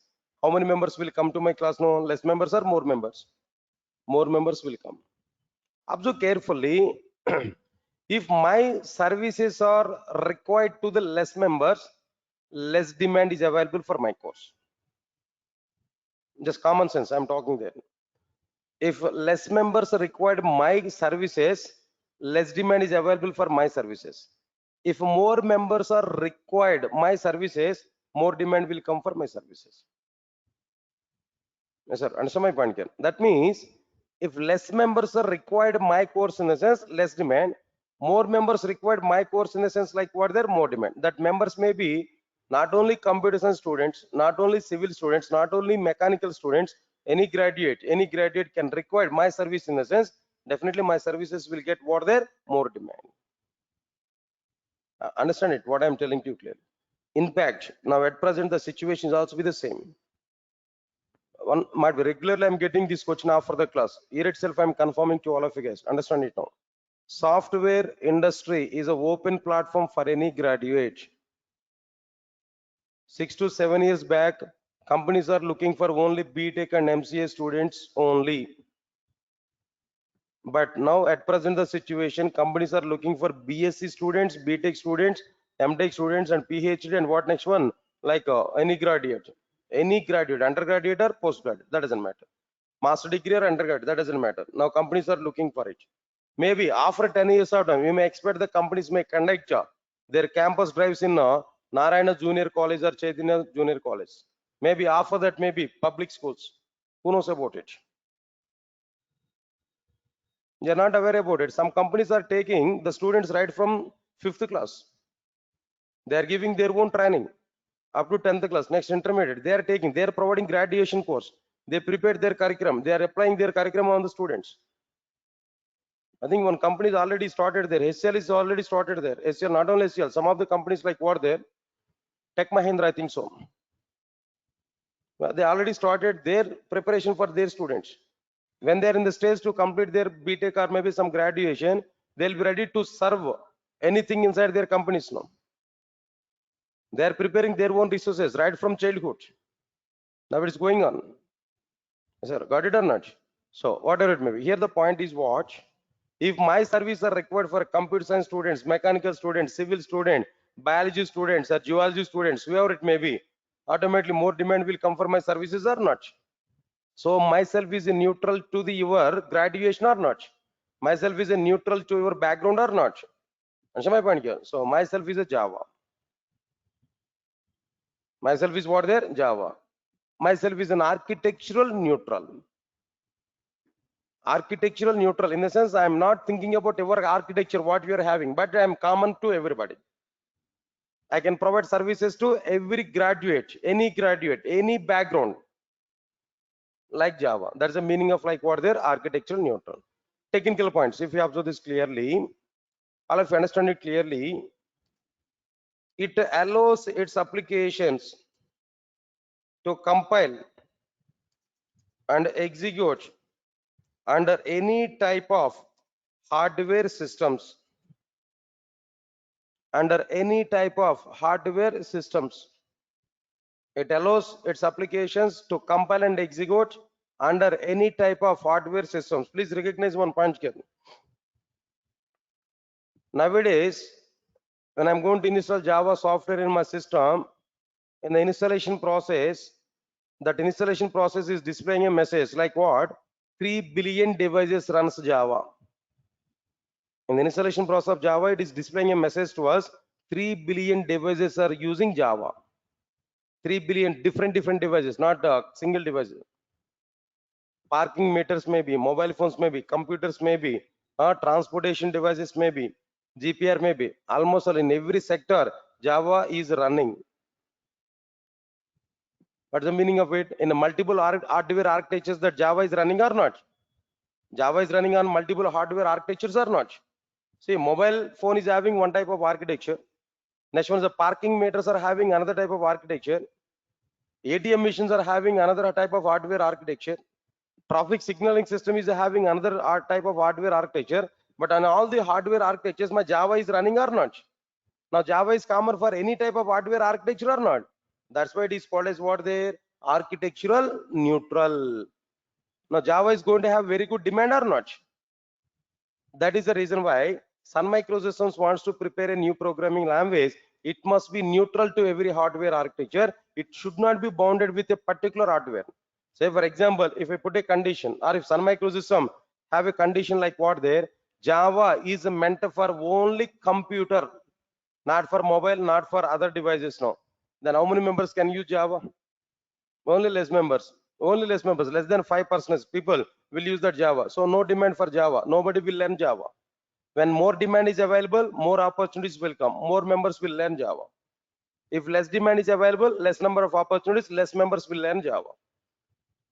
how many members will come to my class? No, less members or more members? More members will come. Observe carefully. If my services are required to the less members, less demand is available for my course. Just common sense, I'm talking there. If less members are required my services, less demand is available for my services. If more members are required my services, more demand will come for my services. Yes, sir. Understand my point here? That means if less members are required my course in the sense less demand, more members required my course in the sense like what there more demand. That members may be not only computer science students, not only civil students, not only mechanical students, any graduate can require my service in the sense definitely my services will get what there more demand. Understand it? What I'm telling to you clearly. In fact, now at present the situation is also be the same. One might be regularly I'm getting this question after the class. Here itself I'm confirming to all of you guys. Understand it now. Software industry is an open platform for any graduate. 6 to 7 years back, companies are looking for only BTech and MCA students only. But now at present the situation, companies are looking for BSc students, BTech students, MTech students and PhD and what next one? Like any graduate, undergraduate or postgraduate, that doesn't matter. Master degree or undergraduate, that doesn't matter. Now companies are looking for it. Maybe after 10 years of time, we may expect the companies may conduct their campus drives in Narayana Junior College or Chaitanya Junior College. Maybe after that, maybe public schools. Who knows about it? They are not aware about it. Some companies are taking the students right from 5th class. They are giving their own training up to 10th class, next intermediate. They are providing graduation course. They prepared their curriculum. They are applying their curriculum on the students. I think one company is already started there. HCL is already started there. HCL, not only HCL, some of the companies like what there, Tech Mahindra, I think so. Well, they already started their preparation for their students. When they are in the stage to complete their BTech or maybe some graduation, they'll be ready to serve anything inside their companies now. They are preparing their own resources right from childhood. Now it is going on. Sir, got it or not? So whatever it may be. Here the point is what? If my services are required for computer science students, mechanical students, civil students, biology students, or geology students, whoever it may be, automatically more demand will come for my services or not. So myself is a neutral to the your graduation or not. Myself is a neutral to your background or not. Understand my point here? So myself is a Java. Myself is what there? Java. Myself is an architectural neutral. Architectural neutral in the sense I am not thinking about your architecture, what we are having, but I am common to everybody. I can provide services to every graduate, any background, like Java. That's the meaning of like what there, architectural neutral. Technical points, if you observe this clearly, all of you understand it clearly, it allows its applications to compile and execute under any type of hardware systems, under any type of hardware systems. It allows its applications to compile and execute under any type of hardware systems. Please recognize one point here. Nowadays, when I'm going to install Java software in my system, in the installation process, that installation process is displaying a message like what? 3 billion devices runs Java. In the installation process of Java, it is displaying a message to us, 3 billion devices are using Java. 3 billion different devices, not single devices. Parking meters may be, mobile phones may be, computers may be, transportation devices may be, GPR may be. Almost all in every sector, Java is running. What's the meaning of it? In the multiple hardware architectures that Java is running or not? Java is running on multiple hardware architectures or not? See, mobile phone is having one type of architecture. Next one is the parking meters are having another type of architecture. ATM machines are having another type of hardware architecture. Traffic signaling system is having another type of hardware architecture. But on all the hardware architectures, my Java is running or not? Now Java is common for any type of hardware architecture or not? That's why it is called as what there? Architectural neutral. Now Java is going to have very good demand or not? That is the reason why Sun Microsystems wants to prepare a new programming language. It must be neutral to every hardware architecture. It should not be bounded with a particular hardware. Say for example, if I put a condition, or if Sun Microsystem have a condition like what there, Java is meant for only computer, not for mobile, not for other devices now. Then how many members can use Java? Only less members. Only less members. Less than 5% people will use that Java. So no demand for Java. Nobody will learn Java. When more demand is available, more opportunities will come. More members will learn Java. If less demand is available, less number of opportunities, less members will learn Java.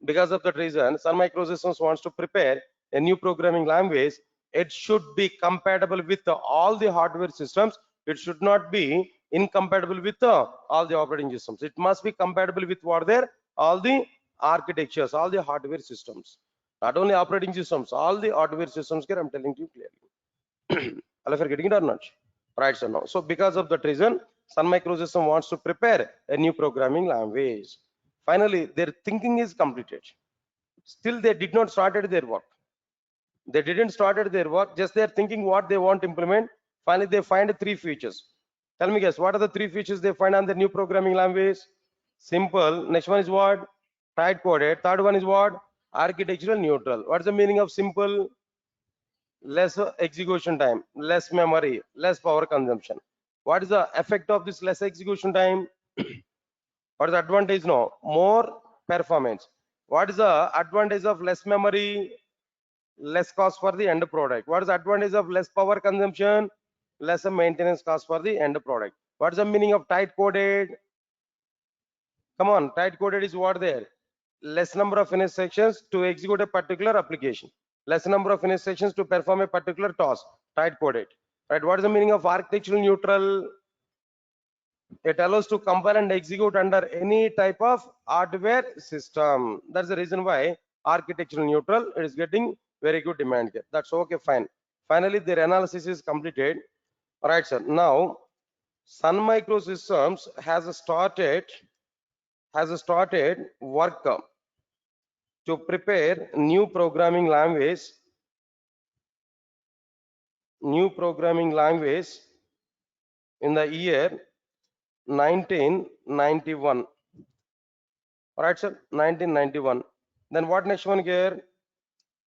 Because of that reason, Sun Microsystems wants to prepare a new programming language. It should be compatible with all the hardware systems. It should not be incompatible with all the operating systems. It must be compatible with what there, all the architectures, all the hardware systems. Not only operating systems, all the hardware systems here, I'm telling you clearly. All of you are getting it or not? Right, so now. So because of that reason, Sun Microsystem wants to prepare a new programming language. Finally, their thinking is completed. Still, they did not started their work. They didn't started their work. Just they're thinking what they want to implement. Finally, they find 3 features. Tell me, guys, what are the 3 features they find on the new programming language? Simple. Next one is what? Tight coded. Third one is what? Architectural neutral. What's the meaning of simple? less execution time, less memory, less power consumption. What is the effect of this less execution time? What is the advantage? No, more performance. What is the advantage of less memory? Less cost for the end product. What is the advantage of less power consumption? Less maintenance cost for the end product. What is the meaning of tight coded? Come on, tight coded is what there? Less number of instructions to execute a particular application. Less number of instructions to perform a particular task. Tight coded. Right? What is the meaning of architectural neutral? It allows to compile and execute under any type of hardware system. That's the reason why architectural neutral it is getting very good demand here. That's okay, fine. Finally, their analysis is completed. All right, sir. Now, Sun Microsystems has started work to prepare new programming language in the year 1991. All right, sir, 1991. Then what next one here?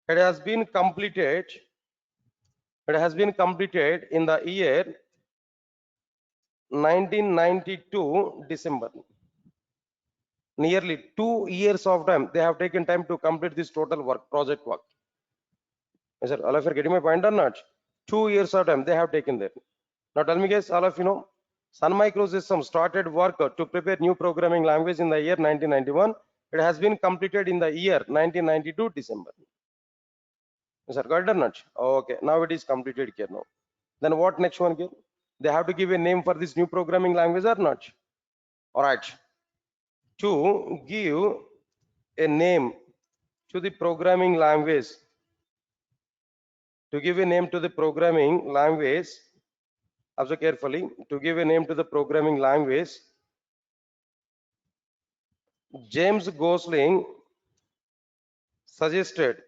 It has been completed. It has been completed in the year 1992 December. Nearly 2 years of time they have taken time to complete this total work, project work. Yes, sir, all of you are getting my point or not? 2 years of time they have taken there. Now tell me guys, all of you know, Sun Microsystems started work to prepare new programming language in the year 1991. It has been completed in the year 1992 December. Yes, sir, got it or not? Okay, now it is completed here now. Then what next one here? They have to give a name for this new programming language or not? All right. To give a name to the programming language, to give a name to the programming language, observe carefully, to give a name to the programming language, James Gosling suggested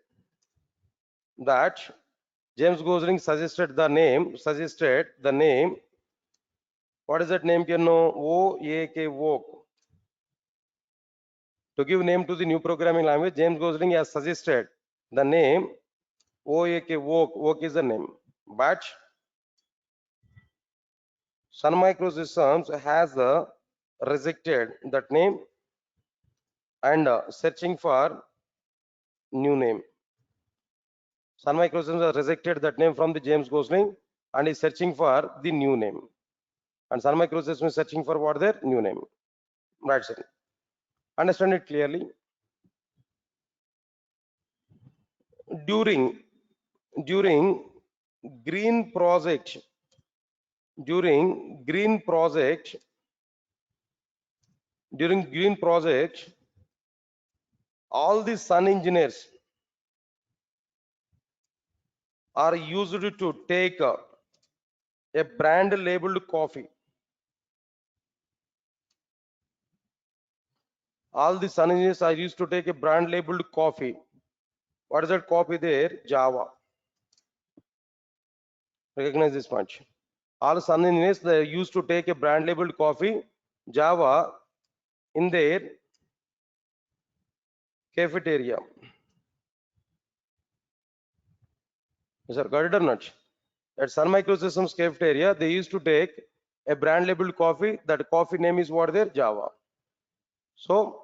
that suggested the name, what is that name? You know, OAK, work. To give name to the new programming language, James Gosling has suggested the name OAK, work. Work is the name, but Sun Microsystems has rejected that name and searching for new name. Sun Microsystems has rejected that name from the James Gosling and is searching for the new name. And Sun Microsystems is searching for what their new name. Right, sir. Understand it clearly. During green project, during green project, all the Sun engineers are used to take a brand labeled coffee. All the Sun engineers are used to take a brand labeled coffee. What is that coffee there? Java. Recognize this punch. All Sun engineers they used to take a brand labeled coffee, Java, in their cafeteria. Yes, sir, got it or not? At Sun Microsystems cafeteria, they used to take a brand labeled coffee. That coffee name is what there? Java. So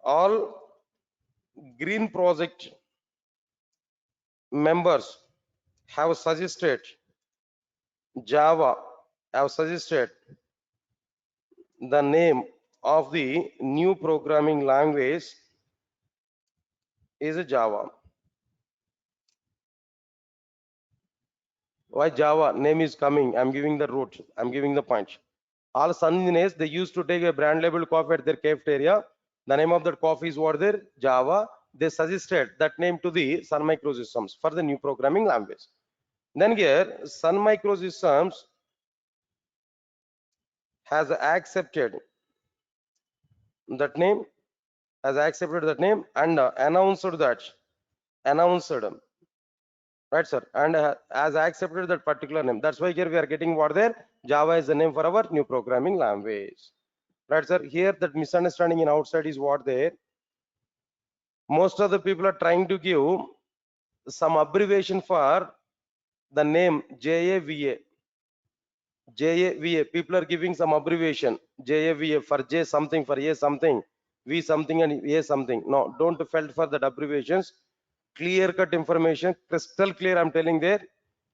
all green project members have suggested Java, have suggested the name of the new programming language is Java. Why Java name is coming? I'm giving the root. I'm giving the point. All Sun engineers they used to take a brand labeled coffee at their cafeteria. The name of that coffee is what there? Java. They suggested that name to the Sun Microsystems for the new programming language. Then here Sun Microsystems has accepted that name, and announced right, sir, and has accepted that particular name. That's why here we are getting what there? Java is the name for our new programming language. Right, sir. Here that misunderstanding in outside is what there. Most of the people are trying to give some abbreviation for the name JAVA. JAVA. People are giving some abbreviation. JAVA for J something, for A something, V something, and A something. No, don't felt for that abbreviations. Clear cut information, crystal clear. I'm telling there.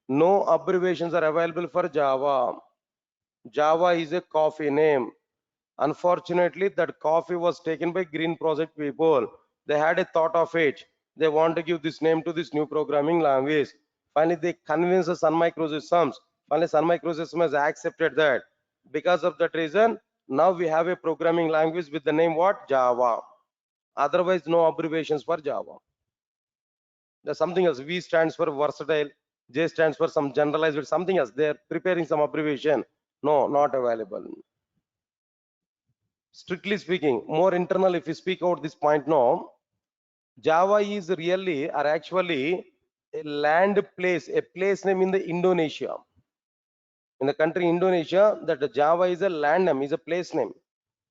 No abbreviations are available for Java. Java is a coffee name. Unfortunately, that coffee was taken by Green Project people. They had a thought of it. They want to give this name to this new programming language. Finally, they convinced the Sun Microsystems. Finally, Sun Microsystems has accepted that. Because of that reason, now we have a programming language with the name what? Java. Otherwise, no abbreviations for Java. There's something else. V stands for versatile. J stands for some generalized, something else. They're preparing some abbreviation. No, not available. Strictly speaking, more internal, if you speak out this point now, Java is really or actually a land place, a place name in the Indonesia. In the country Indonesia, that Java is a land name, is a place name.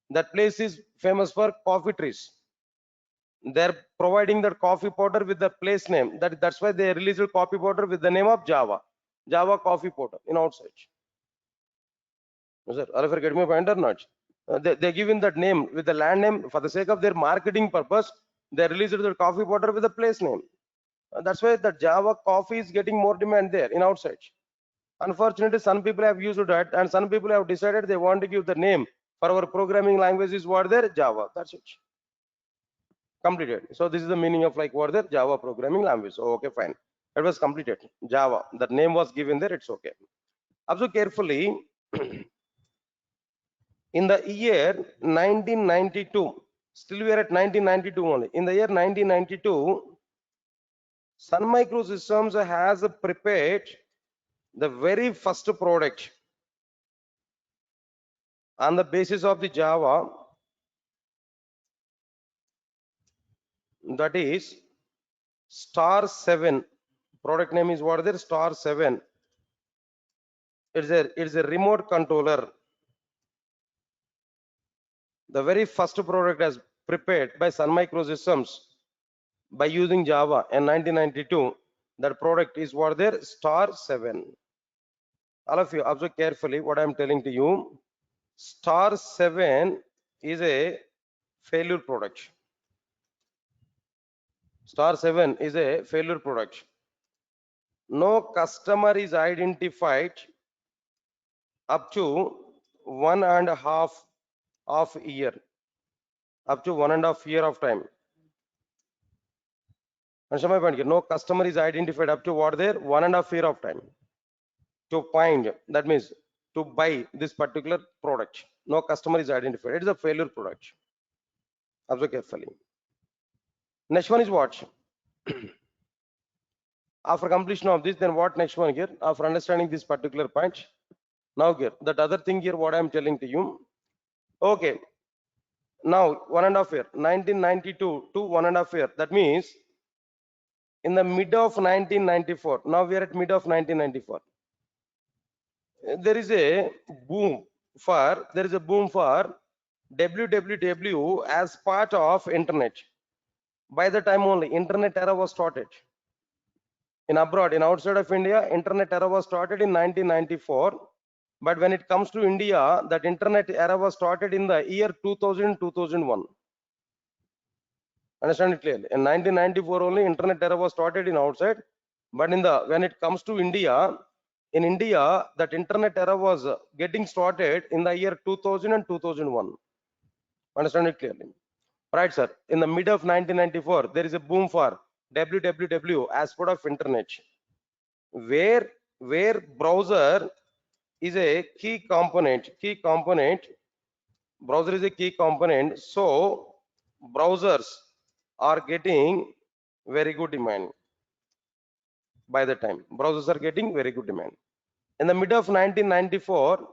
That place is famous for coffee trees. They're providing that coffee powder with the place name. That's why they released coffee powder with the name of Java. Java coffee powder in outside. Sir, are you getting my point or not? They're given that name with the land name for the sake of their marketing purpose. They released the coffee powder with the place name. That's why the Java coffee is getting more demand there in outside. Unfortunately, some people have used that, and some people have decided they want to give the name for our programming language is what there Java. That's it. Completed. So this is the meaning of like what there Java programming language. So, okay, fine. It was completed. Java. That name was given there. It's okay. Observe carefully. In the year 1992, still we are at 1992 only. In the year 1992, Sun Microsystems has prepared the very first product on the basis of the Java, that is Star 7. Product name is what there? Star 7. It's a remote controller. The very first product as prepared by Sun Microsystems by using Java in 1992. That product is what there? Star 7. All of you observe carefully what I'm telling to you. Star 7 is a failure product. Star 7 is a failure product. No customer is identified up to 1.5 year. Up to 1.5 year of time. Understand my point here? No customer is identified up to what there? 1.5 year of time. To find, that means to buy this particular product. No customer is identified. It is a failure product. Observe carefully. Next one is what? After completion of this, then what next one here? After understanding this particular point, now here, that other thing here, what I am telling to you. Okay. Now, 1.5 year, 1992 to 1.5 year. That means in the mid of 1994. Now we are at mid of 1994. There is a boom for www as part of internet. By the time only internet era was started. In abroad, in outside of India, internet era was started in 1994. But when it comes to India, that internet era was started in the year 2000, 2001. Understand it clearly. In 1994 only, internet era was started in outside. But when it comes to India, in India, that internet era was getting started in the year 2000 and 2001. Understand it clearly. Right, sir. In the mid of 1994, there is a boom for www as part of internet, where browser is a key component. Browser is a key component. So browsers are getting very good demand. By the time browsers are getting very good demand. In the mid of 1994,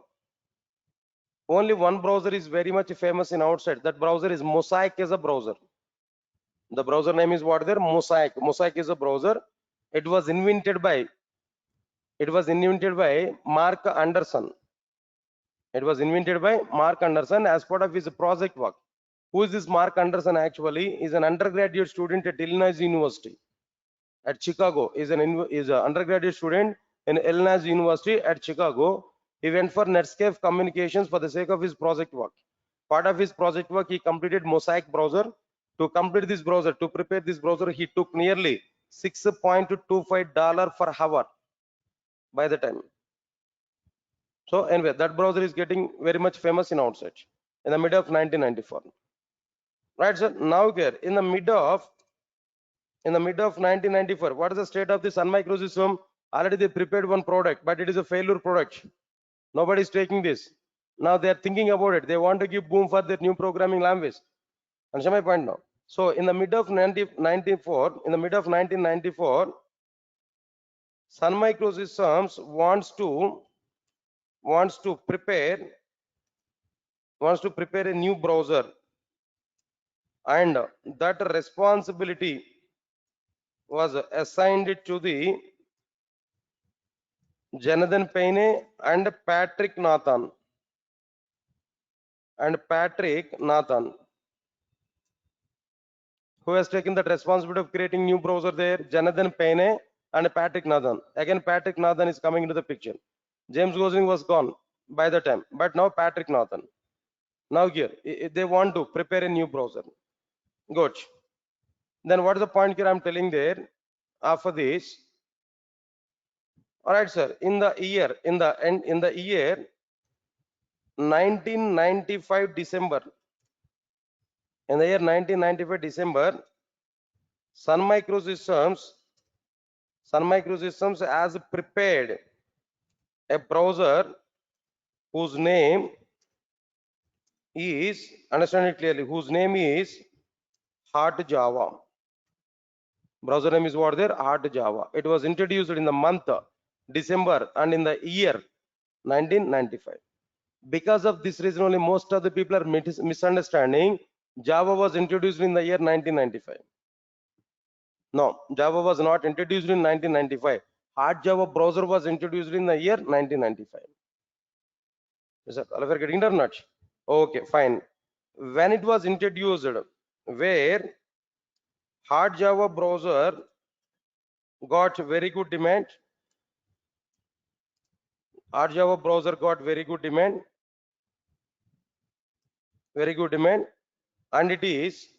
only one browser is very much famous in outside. That browser is Mosaic as a browser. The browser name is what there? Mosaic. Mosaic is a browser. It was invented by Mark Anderson. It was invented by Mark Anderson as part of his project work. Who is this Mark Anderson actually? Is an undergraduate student at Illinois University. at Chicago. Is an undergraduate student in Illinois University at Chicago. He went for Netscape Communications for the sake of his project work. Part of his project work, he completed Mosaic browser. To complete this browser, to prepare this browser, he took nearly $6.25 per hour by the time. So anyway, that browser is getting very much famous in outside in the middle of 1994. Right, sir. Now here in the middle of 1994, what is the state of the Sun Microsystem? Already they prepared one product, but it is a failure product. Nobody is taking this. Now they are thinking about it. They want to give boom for their new programming language. Understand my point now? So in the mid of 1994, in the mid of 1994, Sun Microsystems wants to prepare a new browser, and that responsibility was assigned to the Jonathan Payne and Patrick Nathan. Who has taken that responsibility of creating new browser there? Jonathan Payne and Patrick Nathan. Again, Patrick Nathan is coming into the picture. James Gosling was gone by the time, but now Patrick Nathan. Now here, they want to prepare a new browser. Good. Then what is the point here I'm telling there? After this, all right, sir. In the year 1995 December, in the year 1995 December, Sun Microsystems has prepared a browser whose name is, understand it clearly, whose name is Hard Java. Browser name is what there? Hard Java. It was introduced in the month December and in the year 1995. Because of this reason only most of the people are misunderstanding. Java was introduced in the year 1995. No, Java was not introduced in 1995. Hard Java browser was introduced in the year 1995. Is that all of you getting it or not? Okay, fine. When it was introduced, where Hard Java browser got very good demand, Hard Java browser got very good demand, and it is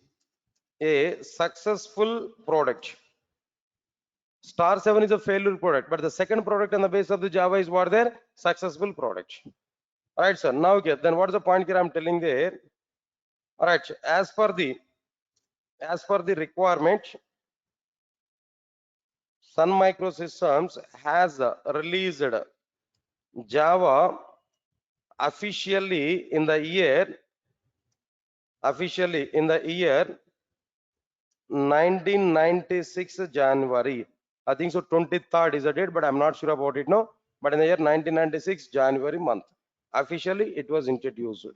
a successful product. Star 7 is a failure product, but the second product on the base of the Java is what there? Successful product. All right, sir. Now, okay, then what is the point here I'm telling there? All right, as per the requirement, Sun Microsystems has released Java officially in the year 1996 January. I think so 23rd is the date, but I'm not sure about it now. But in the year 1996 January month, officially it was introduced.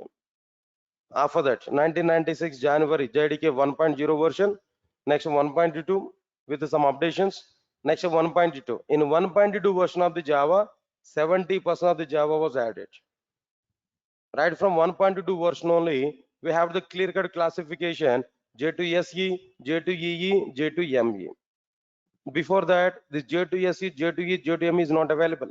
After that, 1996 January, JDK 1.0 version, next 1.2 with some updations, next 1.2. In 1.2 version of the Java, 70% of the Java was added. Right from 1.2 version only, we have the clear-cut classification J2SE, J2EE, J2ME. Before that, this J2SE, J2E, J2ME is not available.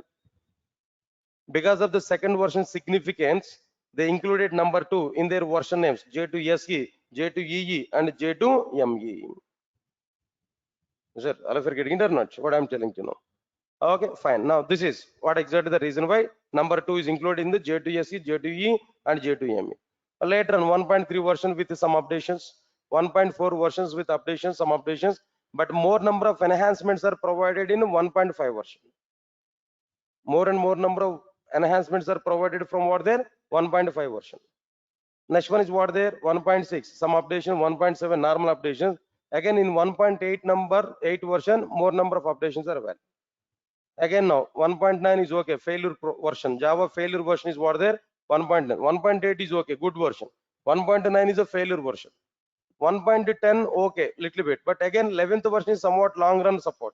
Because of the second version significance, they included number 2 in their version names, J2SE, J2EE, and J2ME. Sir, all of you are getting it or not? What I'm telling you now. Okay, fine. Now this is what exactly the reason why number 2 is included in the J2SE, J2E, and J2ME. Later on 1.3 version with some updations, 1.4 versions with updations, some updations, but more number of enhancements are provided in 1.5 version. More and more number of enhancements are provided from what there 1.5 version. Next one is what there 1.6, some updation, 1.7 normal updations. Again in 1.8 number 8 version, more number of updations are available. Again now 1.9 is okay, failure version. Java failure version is what there 1.9. 1.8 is okay, good version. 1.9 is a failure version. 1.10 okay, little bit, but again 11th version is somewhat long run support.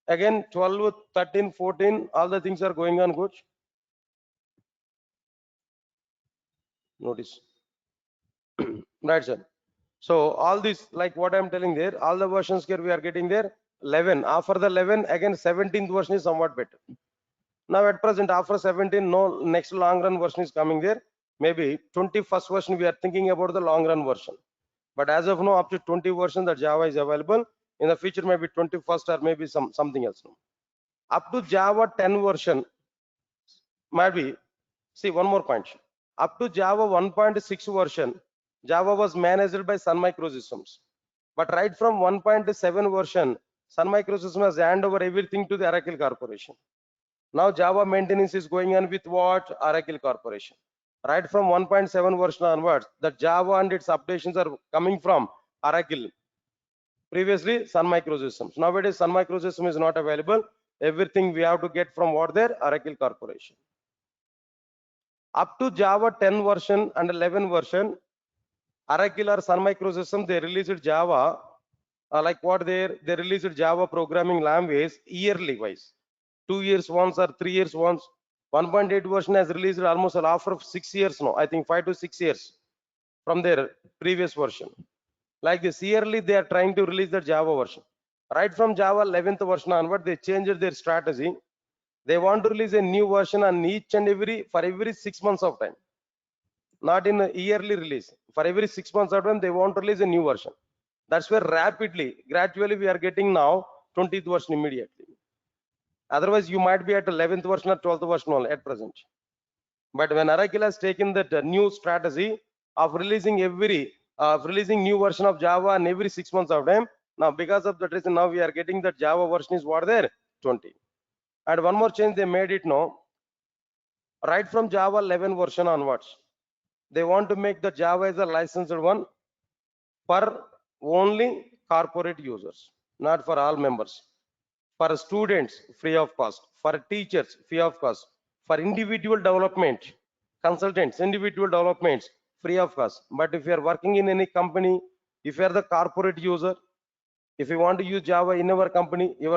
Again 12, 13, 14, all the things are going on good. Notice. Right, sir. So all this, like what I'm telling there, all the versions here we are getting there 11. After the 11, again 17th version is somewhat better. Now at present, after 17, no next long run version is coming there. Maybe 21st version we are thinking about the long run version. But as of now, up to 20 version that Java is available. In the future, maybe 21st or maybe something else. Up to Java 10 version, might be. See one more point. Up to Java 1.6 version, Java was managed by Sun Microsystems. But right from 1.7 version, Sun Microsystems has handed over everything to the Oracle Corporation. Now Java maintenance is going on with what? Oracle Corporation. Right from 1.7 version onwards, the Java and its updations are coming from Oracle. Previously, Sun Microsystems. Nowadays, Sun Microsystems is not available. Everything we have to get from what there? Oracle Corporation. Up to Java 10 version and 11 version, Oracle or Sun Microsystems, they released Java, like what they released Java programming language yearly wise. 2 years once or 3 years once. 1.8 version has released almost after 6 years now. I think 5 to 6 years from their previous version. Like this, yearly they are trying to release the Java version. Right from Java 11th version onward, they changed their strategy. They want to release a new version on each and for every 6 months of time. Not in a yearly release. For every 6 months of time, they want to release a new version. That's where gradually we are getting now 20th version immediately. Otherwise, you might be at 11th version or 12th version only at present. But when Oracle has taken that new strategy of releasing new version of Java and every 6 months of time, now because of that reason, now we are getting that Java version is what there 20. And one more change they made it now. Right from Java 11 version onwards, they want to make the Java as a licensed one for only corporate users, not for all members. For students, free of cost. For teachers, free of cost. For individual development, consultants, individual developments, free of cost. But if you are working in any company, if you are the corporate user, if you want to use Java in your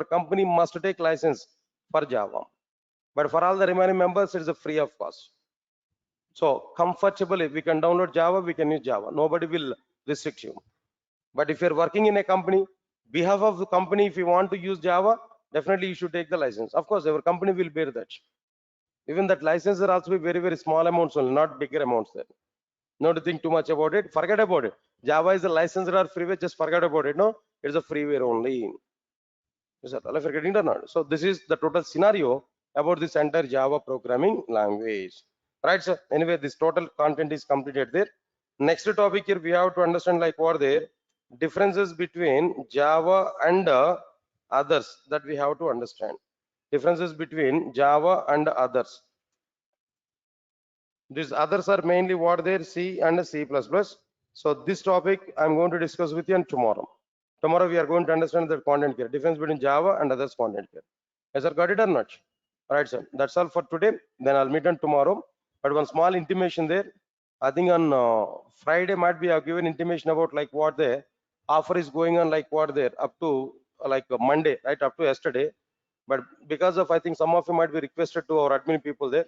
company must take license for Java. But for all the remaining members, it is a free of cost. So comfortably, we can download Java, we can use Java. Nobody will restrict you. But if you're working in a company, behalf of the company, if you want to use Java, definitely you should take the license. Of course, our company will bear that. Even that license are also be very, very small amounts only, not bigger amounts there. Not to think too much about it. Forget about it. Java is a license or freeware, just forget about it. No, it's a freeware only. Forgetting or not. So this is the total scenario about this entire Java programming language. Right, so anyway, this total content is completed there. Next topic here, we have to understand like what there differences between Java and others that we have to understand. Differences between Java and others. These others are mainly what there C and C++. So this topic I'm going to discuss with you on tomorrow. Tomorrow we are going to understand the content here, difference between Java and others content here. Has sir got it or not? All right, sir. That's all for today. Then I'll meet on tomorrow. But one small intimation there. I think on Friday might be I've given intimation about like what the offer is going on, like what there up to like Monday, right up to yesterday. But because of I think some of you might be requested to our admin people there,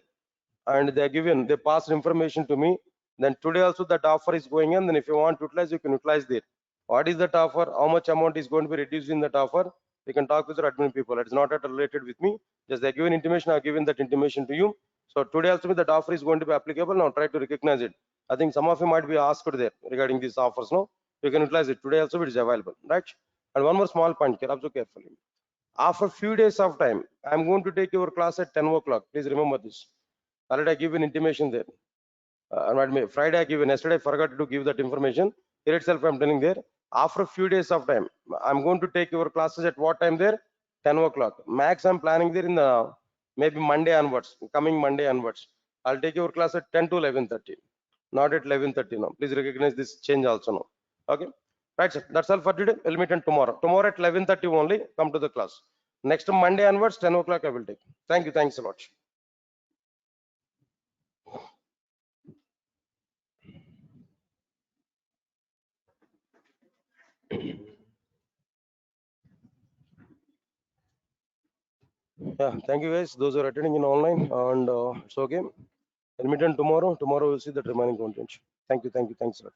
and they passed information to me. Then today also that offer is going on. Then if you want to utilize, you can utilize there. What is that offer? How much amount is going to be reduced in that offer? You can talk with your admin people. It's not related with me. Just they're given intimation. I've given that intimation to you. So today also that offer is going to be applicable. Now try to recognize it. I think some of you might be asked there regarding these offers. No, you can utilize it today also. It is available, right? And one more small point here. Observe carefully. After few days of time, I'm going to take your class at 10 o'clock. Please remember this. Already I give an intimation there. Friday I given. Yesterday I forgot to give that information. Here itself I'm telling there. After a few days of time, I'm going to take your classes at what time there? 10 o'clock. Max I'm planning there in the maybe Monday onwards, coming Monday onwards. I'll take your class at 10 to 11:30, not at 11:30 now. Please recognize this change also now. Okay. Right, sir. That's all for today. We'll meet on tomorrow. Tomorrow at 11:30 only. Come to the class. Next Monday onwards, 10 o'clock I will take. Thank you. Thanks a lot. Yeah, thank you guys. Those who are attending in online, and it's okay. We'll meet on tomorrow. Tomorrow we'll see the remaining content. Thank you. Thanks a lot.